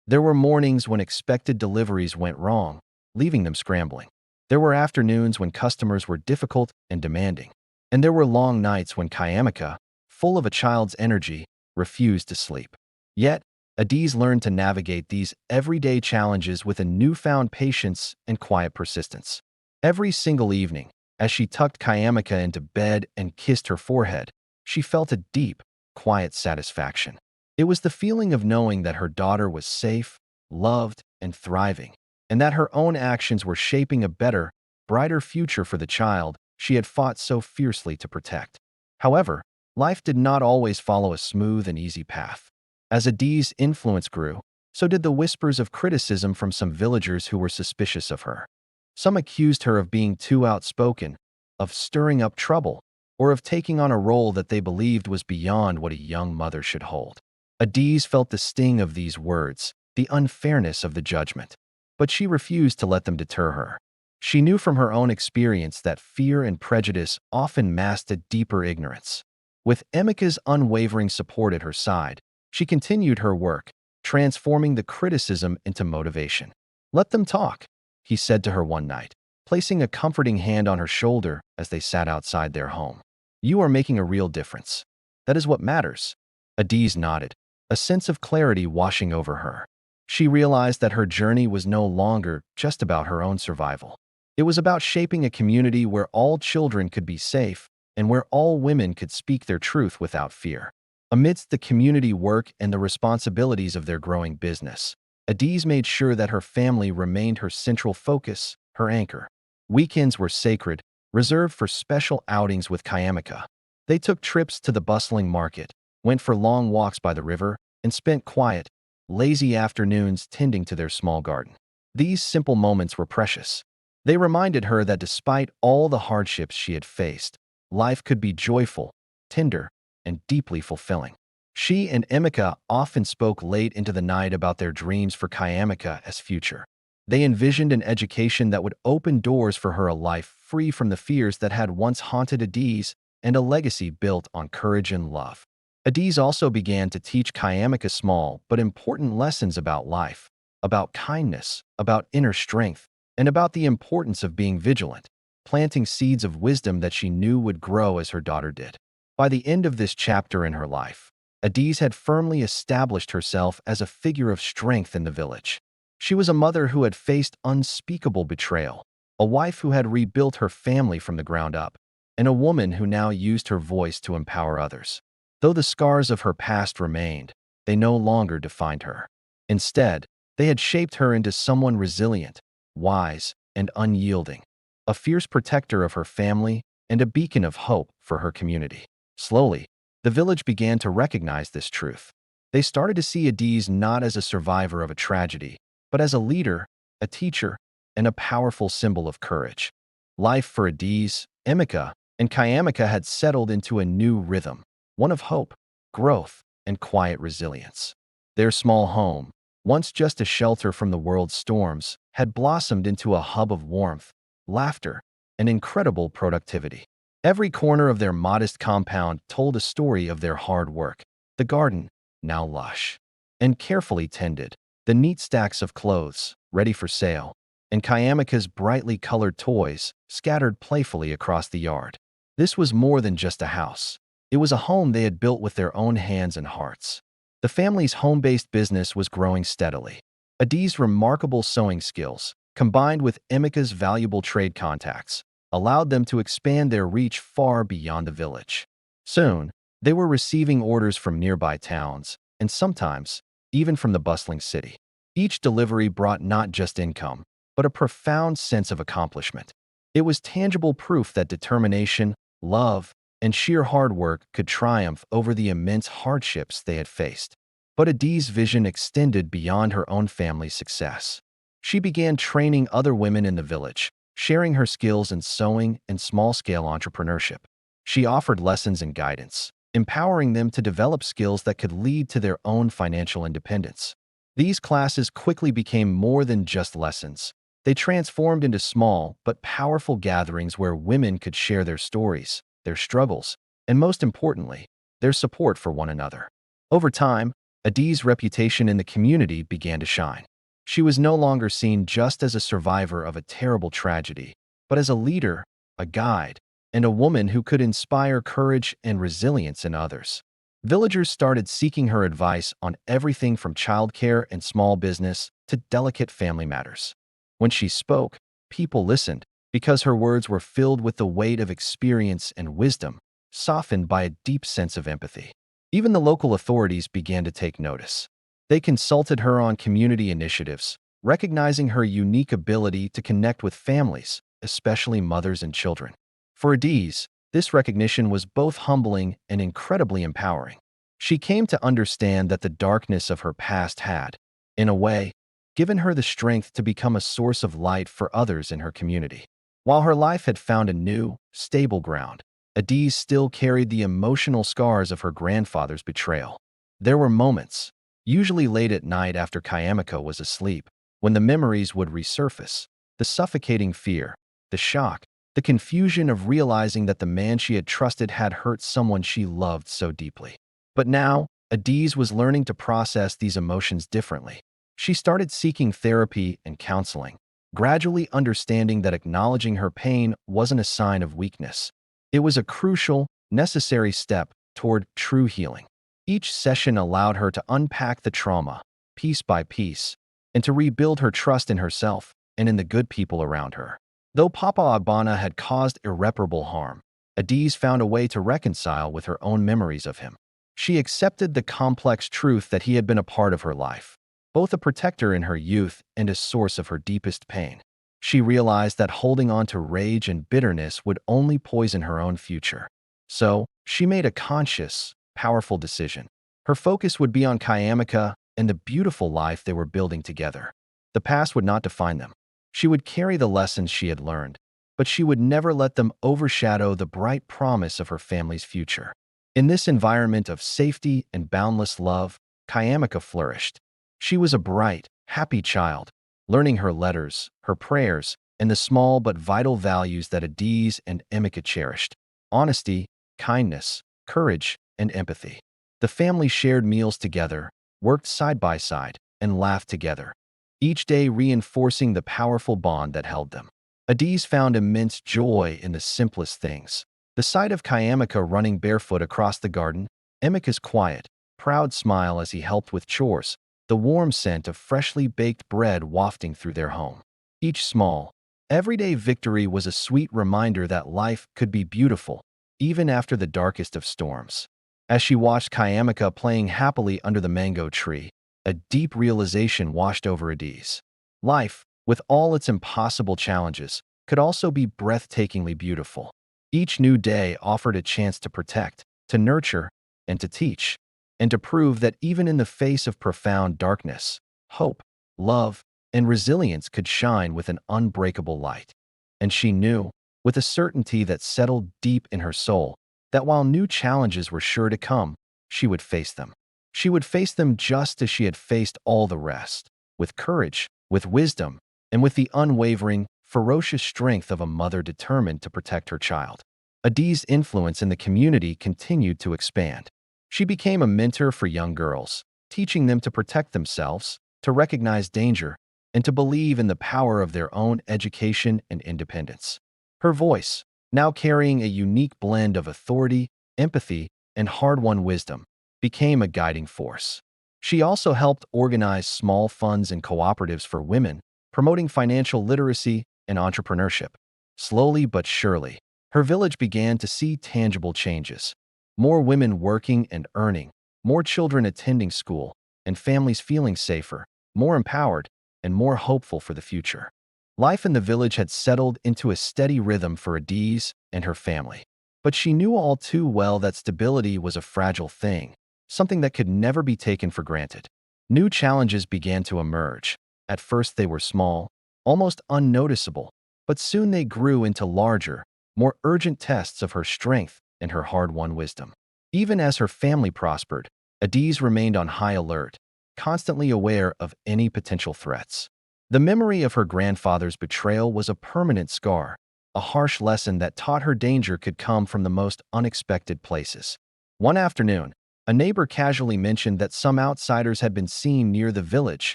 There were mornings when expected deliveries went wrong, leaving them scrambling. There were afternoons when customers were difficult and demanding. And there were long nights when Kayamika, full of a child's energy, refused to sleep. Yet, Adiz learned to navigate these everyday challenges with a newfound patience and quiet persistence. Every single evening, as she tucked Kayamika into bed and kissed her forehead, she felt a deep, quiet satisfaction. It was the feeling of knowing that her daughter was safe, loved, and thriving, and that her own actions were shaping a better, brighter future for the child she had fought so fiercely to protect. However, life did not always follow a smooth and easy path. As Adiz's influence grew, so did the whispers of criticism from some villagers who were suspicious of her. Some accused her of being too outspoken, of stirring up trouble, or of taking on a role that they believed was beyond what a young mother should hold. Adiz felt the sting of these words, the unfairness of the judgment. But she refused to let them deter her. She knew from her own experience that fear and prejudice often masked a deeper ignorance. With Emika's unwavering support at her side, she continued her work, transforming the criticism into motivation. "Let them talk," he said to her one night, placing a comforting hand on her shoulder as they sat outside their home. "You are making a real difference. That is what matters." Adiz nodded, a sense of clarity washing over her. She realized that her journey was no longer just about her own survival. It was about shaping a community where all children could be safe and where all women could speak their truth without fear. Amidst the community work and the responsibilities of their growing business, Adiz made sure that her family remained her central focus, her anchor. Weekends were sacred, reserved for special outings with Kayamika. They took trips to the bustling market, went for long walks by the river, and spent quiet, lazy afternoons tending to their small garden. These simple moments were precious. They reminded her that despite all the hardships she had faced, life could be joyful, tender, and deeply fulfilling. She and Emika often spoke late into the night about their dreams for Kayamika as future. They envisioned an education that would open doors for her, a life free from the fears that had once haunted Adiz, and a legacy built on courage and love. Adiz also began to teach Kayamika small but important lessons about life, about kindness, about inner strength, and about the importance of being vigilant, planting seeds of wisdom that she knew would grow as her daughter did. By the end of this chapter in her life, Adiz had firmly established herself as a figure of strength in the village. She was a mother who had faced unspeakable betrayal, a wife who had rebuilt her family from the ground up, and a woman who now used her voice to empower others. Though the scars of her past remained, they no longer defined her. Instead, they had shaped her into someone resilient, wise, and unyielding, a fierce protector of her family and a beacon of hope for her community. Slowly, the village began to recognize this truth. They started to see Adiz not as a survivor of a tragedy, but as a leader, a teacher, and a powerful symbol of courage. Life for Adiz, Emika, and Kayamika had settled into a new rhythm, one of hope, growth, and quiet resilience. Their small home, once just a shelter from the world's storms, had blossomed into a hub of warmth, laughter, and incredible productivity. Every corner of their modest compound told a story of their hard work. The garden, now lush and carefully tended, the neat stacks of clothes, ready for sale, and Kayamika's brightly colored toys scattered playfully across the yard. This was more than just a house. It was a home they had built with their own hands and hearts. The family's home-based business was growing steadily. Adi's remarkable sewing skills, combined with Emika's valuable trade contacts, allowed them to expand their reach far beyond the village. Soon, they were receiving orders from nearby towns, and sometimes, even from the bustling city. Each delivery brought not just income, but a profound sense of accomplishment. It was tangible proof that determination, love, and sheer hard work could triumph over the immense hardships they had faced. But Adi's vision extended beyond her own family's success. She began training other women in the village, sharing her skills in sewing and small-scale entrepreneurship. She offered lessons and guidance, empowering them to develop skills that could lead to their own financial independence. These classes quickly became more than just lessons. They transformed into small but powerful gatherings where women could share their stories, their struggles, and most importantly, their support for one another. Over time, Adi's reputation in the community began to shine. She was no longer seen just as a survivor of a terrible tragedy, but as a leader, a guide, and a woman who could inspire courage and resilience in others. Villagers started seeking her advice on everything from childcare and small business to delicate family matters. When she spoke, people listened because her words were filled with the weight of experience and wisdom, softened by a deep sense of empathy. Even the local authorities began to take notice. They consulted her on community initiatives, recognizing her unique ability to connect with families, especially mothers and children. For Adiz, this recognition was both humbling and incredibly empowering. She came to understand that the darkness of her past had, in a way, given her the strength to become a source of light for others in her community. While her life had found a new, stable ground, Adiz still carried the emotional scars of her grandfather's betrayal. There were moments, usually late at night after Kayamiko was asleep, when the memories would resurface, the suffocating fear, the shock, the confusion of realizing that the man she had trusted had hurt someone she loved so deeply. But now, Adiz was learning to process these emotions differently. She started seeking therapy and counseling, gradually understanding that acknowledging her pain wasn't a sign of weakness. It was a crucial, necessary step toward true healing. Each session allowed her to unpack the trauma, piece by piece, and to rebuild her trust in herself and in the good people around her. Though Papa Abana had caused irreparable harm, Adiz found a way to reconcile with her own memories of him. She accepted the complex truth that he had been a part of her life, both a protector in her youth and a source of her deepest pain. She realized that holding on to rage and bitterness would only poison her own future. So, she made a conscious, powerful decision. Her focus would be on Kayamika and the beautiful life they were building together. The past would not define them. She would carry the lessons she had learned, but she would never let them overshadow the bright promise of her family's future. In this environment of safety and boundless love, Kayamika flourished. She was a bright, happy child, learning her letters, her prayers, and the small but vital values that Adiz and Emika cherished: honesty, kindness, courage, and empathy. The family shared meals together, worked side by side, and laughed together, each day reinforcing the powerful bond that held them. Adiz found immense joy in the simplest things. The sight of Kayamika running barefoot across the garden, Emika's quiet, proud smile as he helped with chores, the warm scent of freshly baked bread wafting through their home. Each small, everyday victory was a sweet reminder that life could be beautiful, even after the darkest of storms. As she watched Kayamika playing happily under the mango tree, a deep realization washed over Adiz. Life, with all its impossible challenges, could also be breathtakingly beautiful. Each new day offered a chance to protect, to nurture, and to teach, and to prove that even in the face of profound darkness, hope, love, and resilience could shine with an unbreakable light. And she knew, with a certainty that settled deep in her soul, that while new challenges were sure to come, she would face them. She would face them just as she had faced all the rest, with courage, with wisdom, and with the unwavering, ferocious strength of a mother determined to protect her child. Adiz's influence in the community continued to expand. She became a mentor for young girls, teaching them to protect themselves, to recognize danger, and to believe in the power of their own education and independence. Her voice, now carrying a unique blend of authority, empathy, and hard-won wisdom, became a guiding force. She also helped organize small funds and cooperatives for women, promoting financial literacy and entrepreneurship. Slowly but surely, her village began to see tangible changes. More women working and earning, more children attending school, and families feeling safer, more empowered, and more hopeful for the future. Life in the village had settled into a steady rhythm for Adiz and her family. But she knew all too well that stability was a fragile thing, something that could never be taken for granted. New challenges began to emerge. At first they were small, almost unnoticeable, but soon they grew into larger, more urgent tests of her strength and her hard-won wisdom. Even as her family prospered, Adiz remained on high alert, constantly aware of any potential threats. The memory of her grandfather's betrayal was a permanent scar, a harsh lesson that taught her danger could come from the most unexpected places. One afternoon, a neighbor casually mentioned that some outsiders had been seen near the village,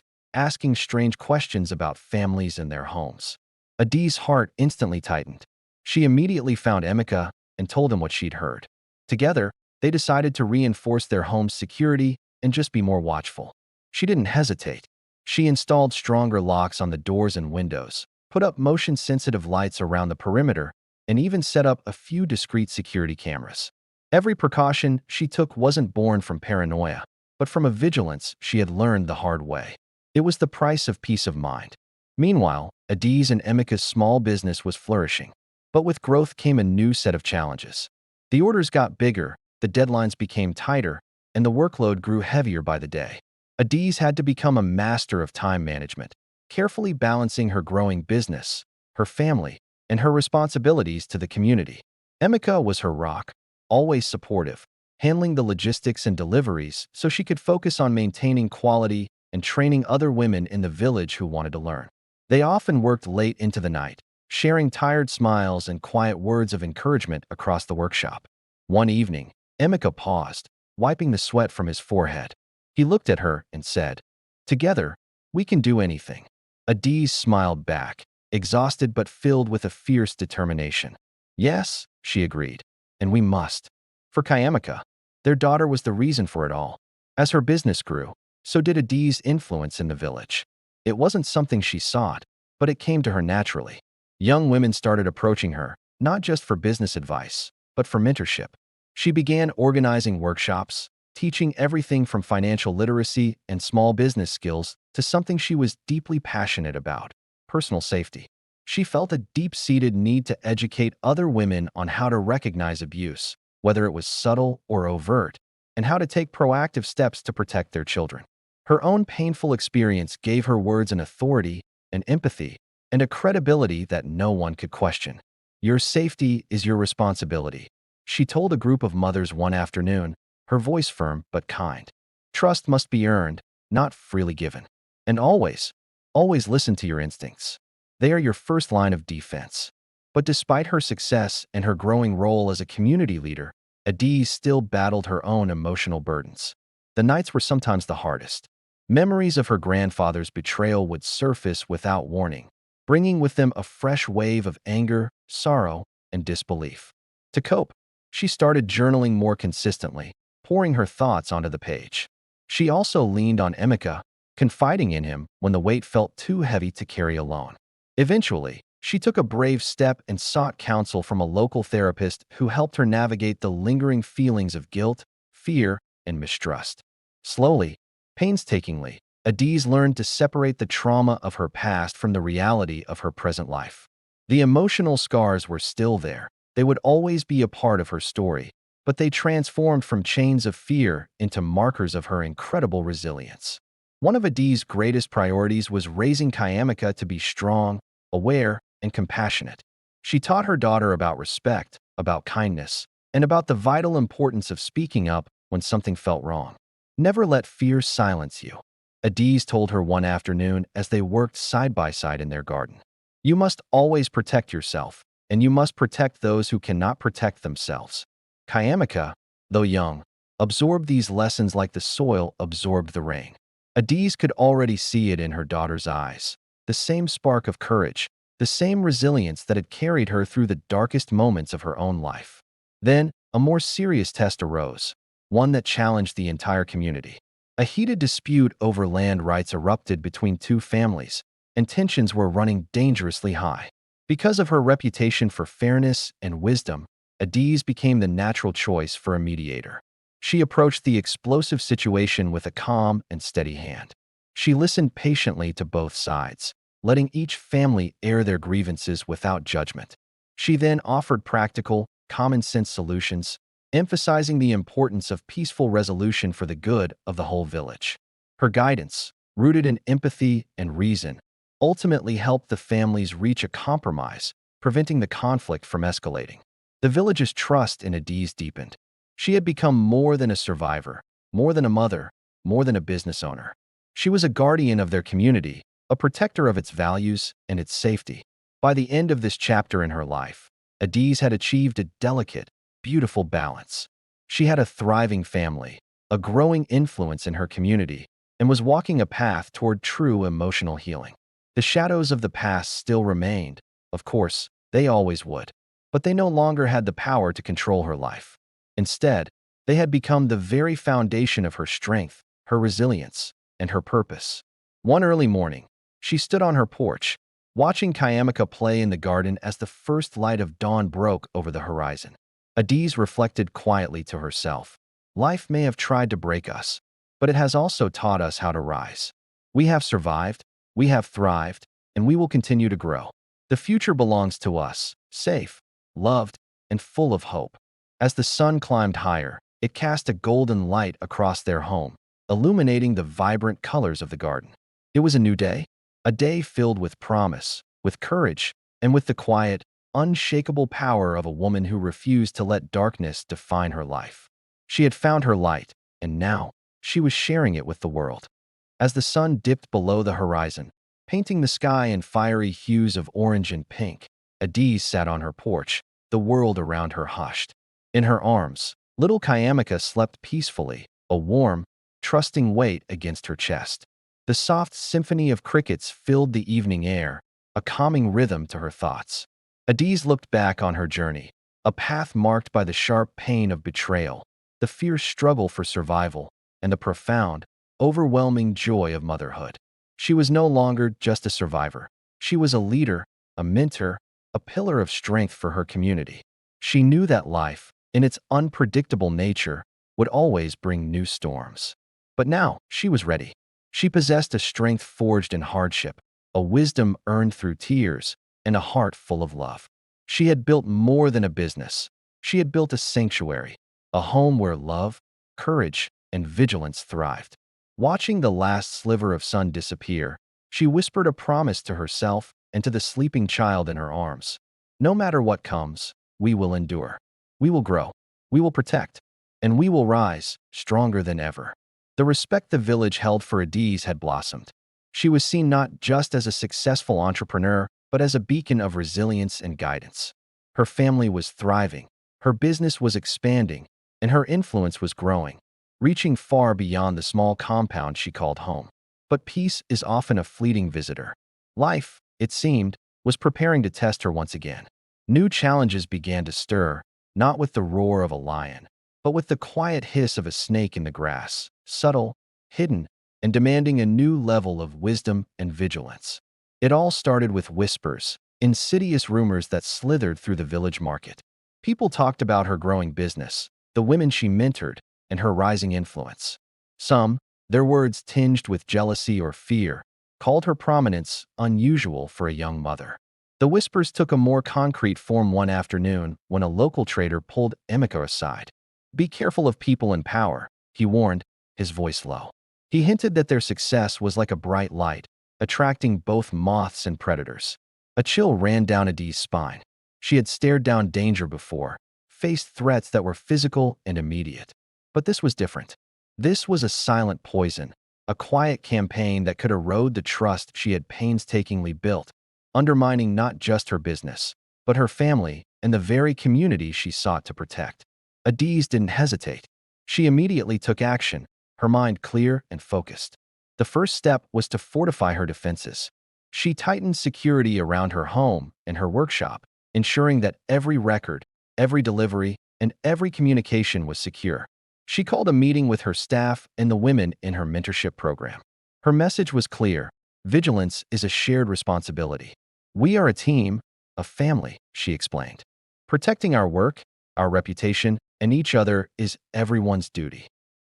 asking strange questions about families and their homes. Adiz's heart instantly tightened. She immediately found Emeka and told him what she'd heard. Together, they decided to reinforce their home's security and just be more watchful. She didn't hesitate. She installed stronger locks on the doors and windows, put up motion-sensitive lights around the perimeter, and even set up a few discreet security cameras. Every precaution she took wasn't born from paranoia, but from a vigilance she had learned the hard way. It was the price of peace of mind. Meanwhile, Adiz and Emeka's small business was flourishing. But with growth came a new set of challenges. The orders got bigger, the deadlines became tighter, and the workload grew heavier by the day. Adiz had to become a master of time management, carefully balancing her growing business, her family, and her responsibilities to the community. Emeka was her rock, always supportive, handling the logistics and deliveries so she could focus on maintaining quality and training other women in the village who wanted to learn. They often worked late into the night, sharing tired smiles and quiet words of encouragement across the workshop. One evening, Emeka paused, wiping the sweat from his forehead. He looked at her and said, "Together, we can do anything." Adiz smiled back, exhausted but filled with a fierce determination. "Yes," she agreed, "and we must." For Kayamika, their daughter was the reason for it all. As her business grew, so did Adiz's influence in the village. It wasn't something she sought, but it came to her naturally. Young women started approaching her, not just for business advice, but for mentorship. She began organizing workshops, teaching everything from financial literacy and small business skills to something she was deeply passionate about: personal safety. She felt a deep-seated need to educate other women on how to recognize abuse, whether it was subtle or overt, and how to take proactive steps to protect their children. Her own painful experience gave her words an authority, an empathy, and a credibility that no one could question. "Your safety is your responsibility," she told a group of mothers one afternoon, her voice firm but kind. "Trust must be earned, not freely given. And always, always listen to your instincts. They are your first line of defense." But despite her success and her growing role as a community leader, Adiz still battled her own emotional burdens. The nights were sometimes the hardest. Memories of her grandfather's betrayal would surface without warning, bringing with them a fresh wave of anger, sorrow, and disbelief. To cope, she started journaling more consistently, pouring her thoughts onto the page. She also leaned on Emeka, confiding in him when the weight felt too heavy to carry alone. Eventually, she took a brave step and sought counsel from a local therapist who helped her navigate the lingering feelings of guilt, fear, and mistrust. Slowly, painstakingly, Adiz learned to separate the trauma of her past from the reality of her present life. The emotional scars were still there. They would always be a part of her story, but they transformed from chains of fear into markers of her incredible resilience. One of Adiz's greatest priorities was raising Kayamika to be strong, aware, and compassionate. She taught her daughter about respect, about kindness, and about the vital importance of speaking up when something felt wrong. "Never let fear silence you," Adiz told her one afternoon as they worked side by side in their garden. "You must always protect yourself, and you must protect those who cannot protect themselves." Kayamika, though young, absorbed these lessons like the soil absorbed the rain. Adiz could already see it in her daughter's eyes, the same spark of courage, the same resilience that had carried her through the darkest moments of her own life. Then, a more serious test arose, one that challenged the entire community. A heated dispute over land rights erupted between two families, and tensions were running dangerously high. Because of her reputation for fairness and wisdom, Adiz became the natural choice for a mediator. She approached the explosive situation with a calm and steady hand. She listened patiently to both sides, letting each family air their grievances without judgment. She then offered practical, common-sense solutions, emphasizing the importance of peaceful resolution for the good of the whole village. Her guidance, rooted in empathy and reason, ultimately helped the families reach a compromise, preventing the conflict from escalating. The village's trust in Adiz deepened. She had become more than a survivor, more than a mother, more than a business owner. She was a guardian of their community, a protector of its values and its safety. By the end of this chapter in her life, Adiz had achieved a delicate, beautiful balance. She had a thriving family, a growing influence in her community, and was walking a path toward true emotional healing. The shadows of the past still remained, of course, they always would, but they no longer had the power to control her life. Instead, they had become the very foundation of her strength, her resilience, and her purpose. One early morning, she stood on her porch, watching Kayamika play in the garden as the first light of dawn broke over the horizon. Adiz reflected quietly to herself. Life may have tried to break us, but it has also taught us how to rise. We have survived, we have thrived, and we will continue to grow. The future belongs to us, safe, loved, and full of hope. As the sun climbed higher, it cast a golden light across their home, illuminating the vibrant colors of the garden. It was a new day, a day filled with promise, with courage, and with the quiet, unshakable power of a woman who refused to let darkness define her life. She had found her light, and now she was sharing it with the world. As the sun dipped below the horizon, painting the sky in fiery hues of orange and pink, Adiz sat on her porch, the world around her hushed. In her arms, little Kayamika slept peacefully, a warm, trusting weight against her chest. The soft symphony of crickets filled the evening air, a calming rhythm to her thoughts. Adiz looked back on her journey, a path marked by the sharp pain of betrayal, the fierce struggle for survival, and the profound, overwhelming joy of motherhood. She was no longer just a survivor. She was a leader, a mentor, a pillar of strength for her community. She knew that life, in its unpredictable nature, would always bring new storms. But now, she was ready. She possessed a strength forged in hardship, a wisdom earned through tears, and a heart full of love. She had built more than a business. She had built a sanctuary, a home where love, courage, and vigilance thrived. Watching the last sliver of sun disappear, she whispered a promise to herself and to the sleeping child in her arms. No matter what comes, we will endure. We will grow. We will protect. And we will rise, stronger than ever. The respect the village held for Adiz had blossomed. She was seen not just as a successful entrepreneur, but as a beacon of resilience and guidance. Her family was thriving, her business was expanding, and her influence was growing, reaching far beyond the small compound she called home. But peace is often a fleeting visitor. Life, it seemed, was preparing to test her once again. New challenges began to stir, not with the roar of a lion, but with the quiet hiss of a snake in the grass, subtle, hidden, and demanding a new level of wisdom and vigilance. It all started with whispers, insidious rumors that slithered through the village market. People talked about her growing business, the women she mentored, and her rising influence. Some, their words tinged with jealousy or fear, called her prominence unusual for a young mother. The whispers took a more concrete form one afternoon when a local trader pulled Emika aside. "Be careful of people in power," he warned, his voice low. He hinted that their success was like a bright light, attracting both moths and predators. A chill ran down Adiz's spine. She had stared down danger before, faced threats that were physical and immediate. But this was different. This was a silent poison, a quiet campaign that could erode the trust she had painstakingly built, undermining not just her business, but her family and the very community she sought to protect. Adiz didn't hesitate. She immediately took action, her mind clear and focused. The first step was to fortify her defenses. She tightened security around her home and her workshop, ensuring that every record, every delivery, and every communication was secure. She called a meeting with her staff and the women in her mentorship program. Her message was clear: vigilance is a shared responsibility. We are a team, a family, she explained. Protecting our work, our reputation, and each other is everyone's duty.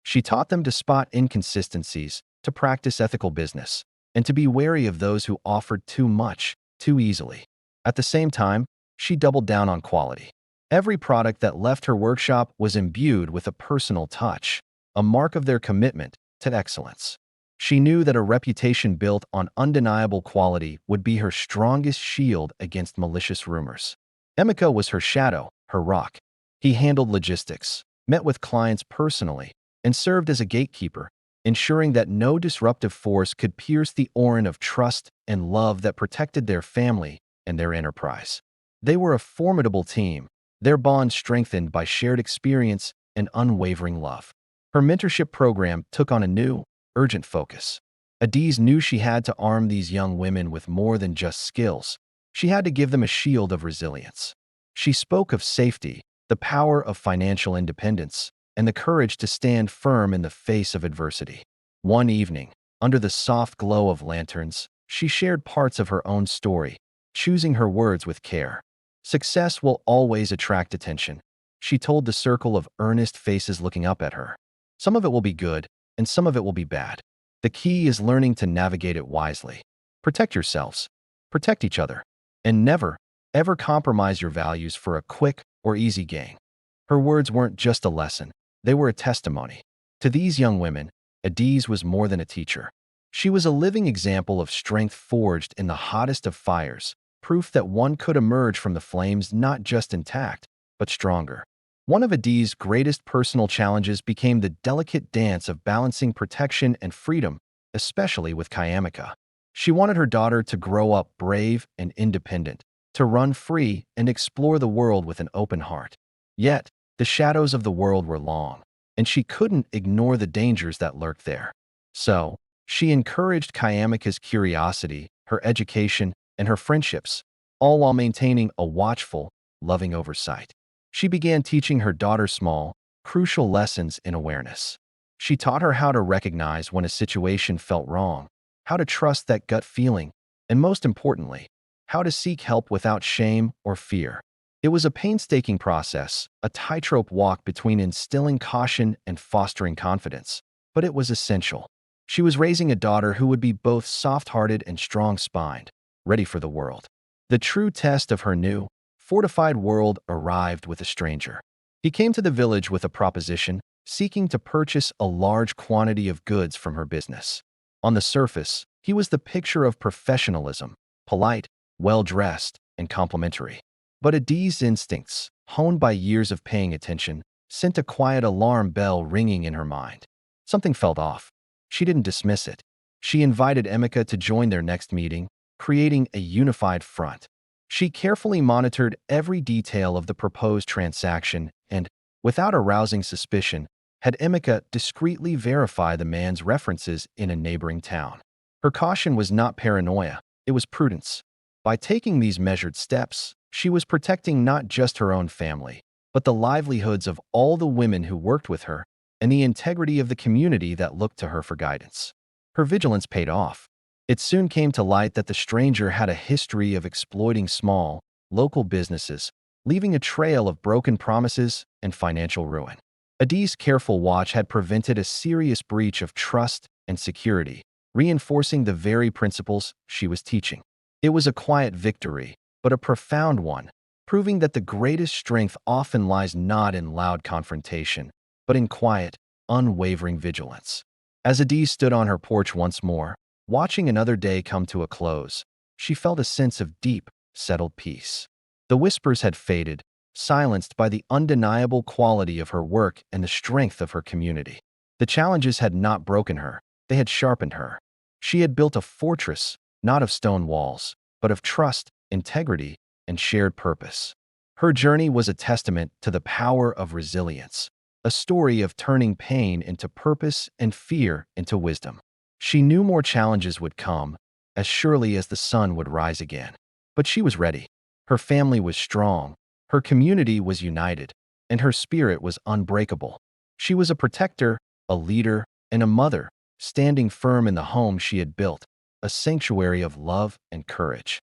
She taught them to spot inconsistencies, to practice ethical business, and to be wary of those who offered too much, too easily. At the same time, she doubled down on quality. Every product that left her workshop was imbued with a personal touch, a mark of their commitment to excellence. She knew that a reputation built on undeniable quality would be her strongest shield against malicious rumors. Emeka was her shadow, her rock. He handled logistics, met with clients personally, and served as a gatekeeper, ensuring that no disruptive force could pierce the aura of trust and love that protected their family and their enterprise. They were a formidable team, their bond strengthened by shared experience and unwavering love. Her mentorship program took on a new, urgent focus. Adiz knew she had to arm these young women with more than just skills. She had to give them a shield of resilience. She spoke of safety, the power of financial independence, and the courage to stand firm in the face of adversity. One evening, under the soft glow of lanterns, she shared parts of her own story, choosing her words with care. Success will always attract attention, she told the circle of earnest faces looking up at her. Some of it will be good, and some of it will be bad. The key is learning to navigate it wisely. Protect yourselves, protect each other, and never, ever compromise your values for a quick or easy gain. Her words weren't just a lesson, they were a testimony. To these young women, Adiz was more than a teacher. She was a living example of strength forged in the hottest of fires, proof that one could emerge from the flames not just intact, but stronger. One of Adiz's greatest personal challenges became the delicate dance of balancing protection and freedom, especially with Kayamika. She wanted her daughter to grow up brave and independent, to run free and explore the world with an open heart. Yet, the shadows of the world were long, and she couldn't ignore the dangers that lurked there. So, she encouraged Kayamika's curiosity, her education, and her friendships, all while maintaining a watchful, loving oversight. She began teaching her daughter small, crucial lessons in awareness. She taught her how to recognize when a situation felt wrong, how to trust that gut feeling, and most importantly, how to seek help without shame or fear. It was a painstaking process, a tightrope walk between instilling caution and fostering confidence, but it was essential. She was raising a daughter who would be both soft-hearted and strong-spined, ready for the world. The true test of her new, fortified world arrived with a stranger. He came to the village with a proposition, seeking to purchase a large quantity of goods from her business. On the surface, he was the picture of professionalism, polite, well-dressed, and complimentary. But Adiz's instincts, honed by years of paying attention, sent a quiet alarm bell ringing in her mind. Something felt off. She didn't dismiss it. She invited Emeka to join their next meeting, creating a unified front. She carefully monitored every detail of the proposed transaction and, without arousing suspicion, had Emeka discreetly verify the man's references in a neighboring town. Her caution was not paranoia, it was prudence. By taking these measured steps, she was protecting not just her own family, but the livelihoods of all the women who worked with her and the integrity of the community that looked to her for guidance. Her vigilance paid off. It soon came to light that the stranger had a history of exploiting small, local businesses, leaving a trail of broken promises and financial ruin. Adiz's careful watch had prevented a serious breach of trust and security, reinforcing the very principles she was teaching. It was a quiet victory, but a profound one, proving that the greatest strength often lies not in loud confrontation, but in quiet, unwavering vigilance. As Adiz stood on her porch once more, watching another day come to a close, she felt a sense of deep, settled peace. The whispers had faded, silenced by the undeniable quality of her work and the strength of her community. The challenges had not broken her, they had sharpened her. She had built a fortress, not of stone walls, but of trust, integrity, and shared purpose. Her journey was a testament to the power of resilience, a story of turning pain into purpose and fear into wisdom. She knew more challenges would come, as surely as the sun would rise again. But she was ready. Her family was strong. Her community was united. and her spirit was unbreakable. She was a protector, a leader, and a mother, standing firm in the home she had built, a sanctuary of love and courage.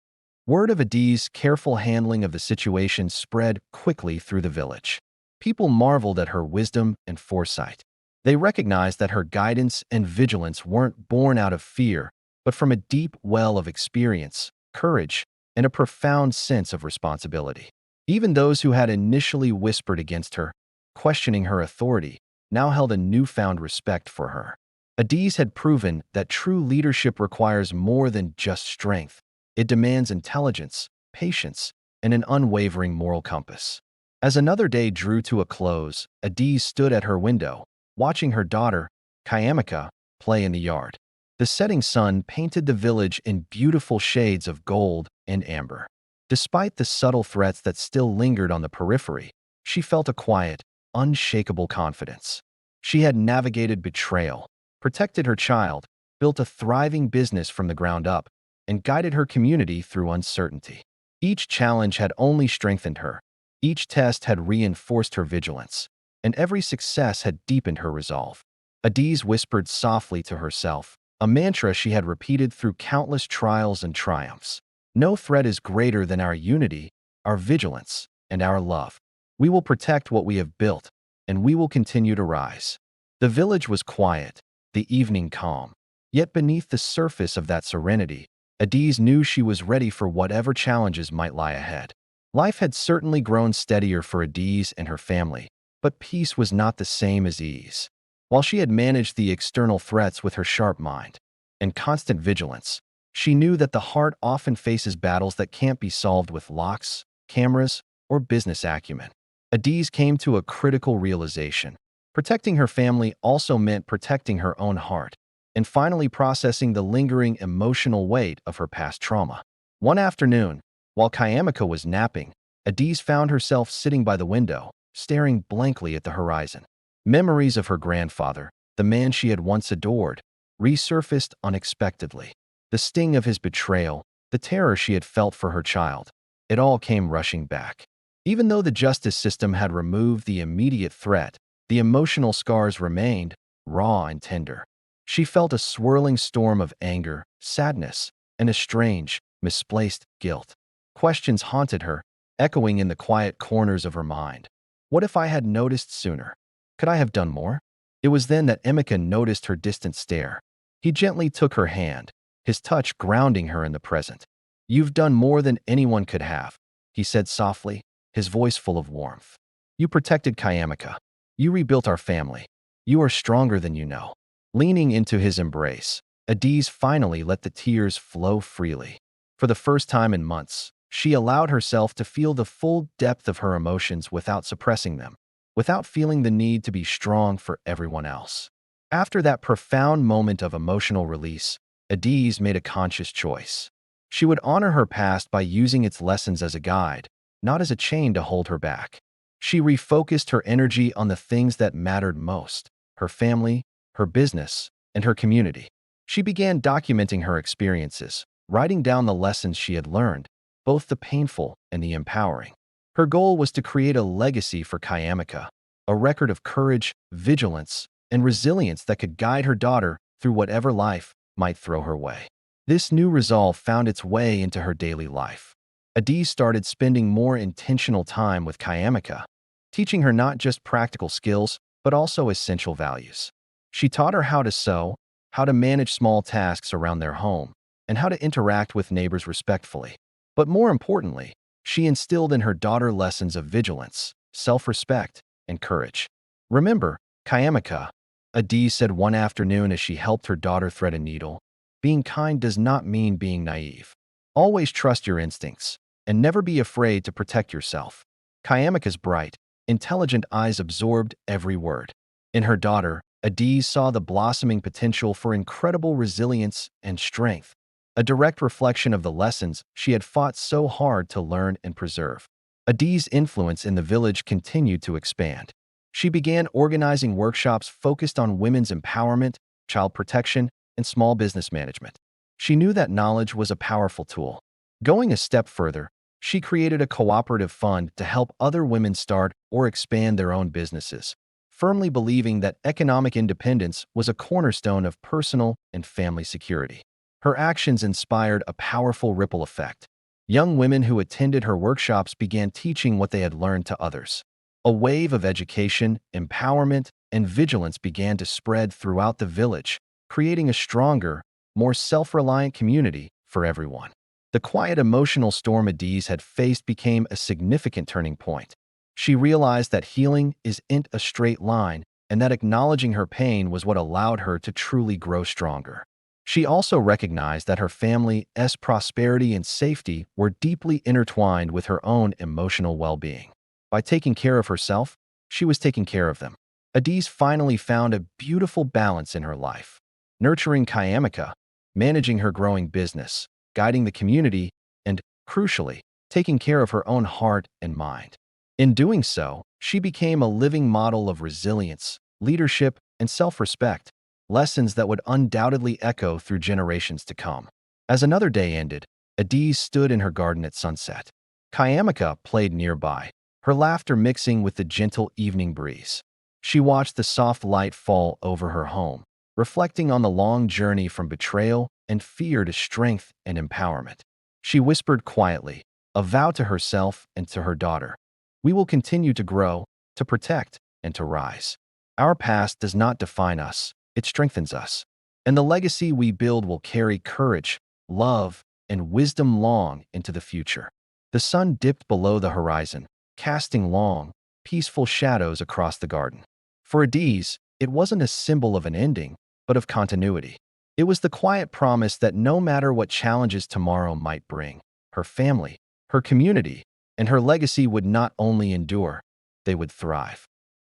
Word of Adi's careful handling of the situation spread quickly through the village. People marveled at her wisdom and foresight. They recognized that her guidance and vigilance weren't born out of fear, but from a deep well of experience, courage, and a profound sense of responsibility. Even those who had initially whispered against her, questioning her authority, now held a newfound respect for her. Adiz had proven that true leadership requires more than just strength. It demands intelligence, patience, and an unwavering moral compass. As another day drew to a close, Adiz stood at her window, watching her daughter, Kayamika, play in the yard. The setting sun painted the village in beautiful shades of gold and amber. Despite the subtle threats that still lingered on the periphery, she felt a quiet, unshakable confidence. She had navigated betrayal, protected her child, built a thriving business from the ground up, and guided her community through uncertainty. Each challenge had only strengthened her. Each test had reinforced her vigilance, and every success had deepened her resolve. Adiz whispered softly to herself, a mantra she had repeated through countless trials and triumphs. No threat is greater than our unity, our vigilance, and our love. We will protect what we have built, and we will continue to rise. The village was quiet, the evening calm. Yet beneath the surface of that serenity, Adiz knew she was ready for whatever challenges might lie ahead. Life had certainly grown steadier for Adiz and her family, but peace was not the same as ease. While she had managed the external threats with her sharp mind and constant vigilance, she knew that the heart often faces battles that can't be solved with locks, cameras, or business acumen. Adiz came to a critical realization. Protecting her family also meant protecting her own heart, and finally processing the lingering emotional weight of her past trauma. One afternoon, while Kayamika was napping, Adiz found herself sitting by the window, staring blankly at the horizon. Memories of her grandfather, the man she had once adored, resurfaced unexpectedly. The sting of his betrayal, the terror she had felt for her child, it all came rushing back. Even though the justice system had removed the immediate threat, the emotional scars remained, raw and tender. She felt a swirling storm of anger, sadness, and a strange, misplaced guilt. Questions haunted her, echoing in the quiet corners of her mind. What if I had noticed sooner? Could I have done more? It was then that Emeka noticed her distant stare. He gently took her hand, his touch grounding her in the present. "You've done more than anyone could have," he said softly, his voice full of warmth. "You protected Kayamika. You rebuilt our family. You are stronger than you know." Leaning into his embrace, Adiz finally let the tears flow freely. For the first time in months, she allowed herself to feel the full depth of her emotions without suppressing them, without feeling the need to be strong for everyone else. After that profound moment of emotional release, Adiz made a conscious choice. She would honor her past by using its lessons as a guide, not as a chain to hold her back. She refocused her energy on the things that mattered most: her family, her business, and her community. She began documenting her experiences, writing down the lessons she had learned, both the painful and the empowering. Her goal was to create a legacy for Kayamika, a record of courage, vigilance, and resilience that could guide her daughter through whatever life might throw her way. This new resolve found its way into her daily life. Adiz started spending more intentional time with Kayamika, teaching her not just practical skills, but also essential values. She taught her how to sew, how to manage small tasks around their home, and how to interact with neighbors respectfully. But more importantly, she instilled in her daughter lessons of vigilance, self-respect, and courage. "Remember, Kayamika," Adiz said one afternoon as she helped her daughter thread a needle, "being kind does not mean being naive. Always trust your instincts, and never be afraid to protect yourself." Kayamika's bright, intelligent eyes absorbed every word. In her daughter, Adiz saw the blossoming potential for incredible resilience and strength, a direct reflection of the lessons she had fought so hard to learn and preserve. Adiz's influence in the village continued to expand. She began organizing workshops focused on women's empowerment, child protection, and small business management. She knew that knowledge was a powerful tool. Going a step further, She created a cooperative fund to help other women start or expand their own businesses, firmly believing that economic independence was a cornerstone of personal and family security. Her actions inspired a powerful ripple effect. Young women who attended her workshops began teaching what they had learned to others. A wave of education, empowerment, and vigilance began to spread throughout the village, creating a stronger, more self-reliant community for everyone. The quiet emotional storm Adiz had faced became a significant turning point. She realized that healing isn't a straight line and that acknowledging her pain was what allowed her to truly grow stronger. She also recognized that her family's prosperity and safety were deeply intertwined with her own emotional well-being. By taking care of herself, she was taking care of them. Adiz finally found a beautiful balance in her life, nurturing Kayamika, managing her growing business, guiding the community, and, crucially, taking care of her own heart and mind. In doing so, she became a living model of resilience, leadership, and self-respect, lessons that would undoubtedly echo through generations to come. As another day ended, Adiz stood in her garden at sunset. Kayamika played nearby, her laughter mixing with the gentle evening breeze. She watched the soft light fall over her home, reflecting on the long journey from betrayal and fear to strength and empowerment. She whispered quietly, a vow to herself and to her daughter. We will continue to grow, to protect, and to rise. Our past does not define us, it strengthens us. And the legacy we build will carry courage, love, and wisdom long into the future. The sun dipped below the horizon, casting long, peaceful shadows across the garden. For Adiz, it wasn't a symbol of an ending, but of continuity. It was the quiet promise that no matter what challenges tomorrow might bring, her family, her community, and her legacy would not only endure, they would thrive.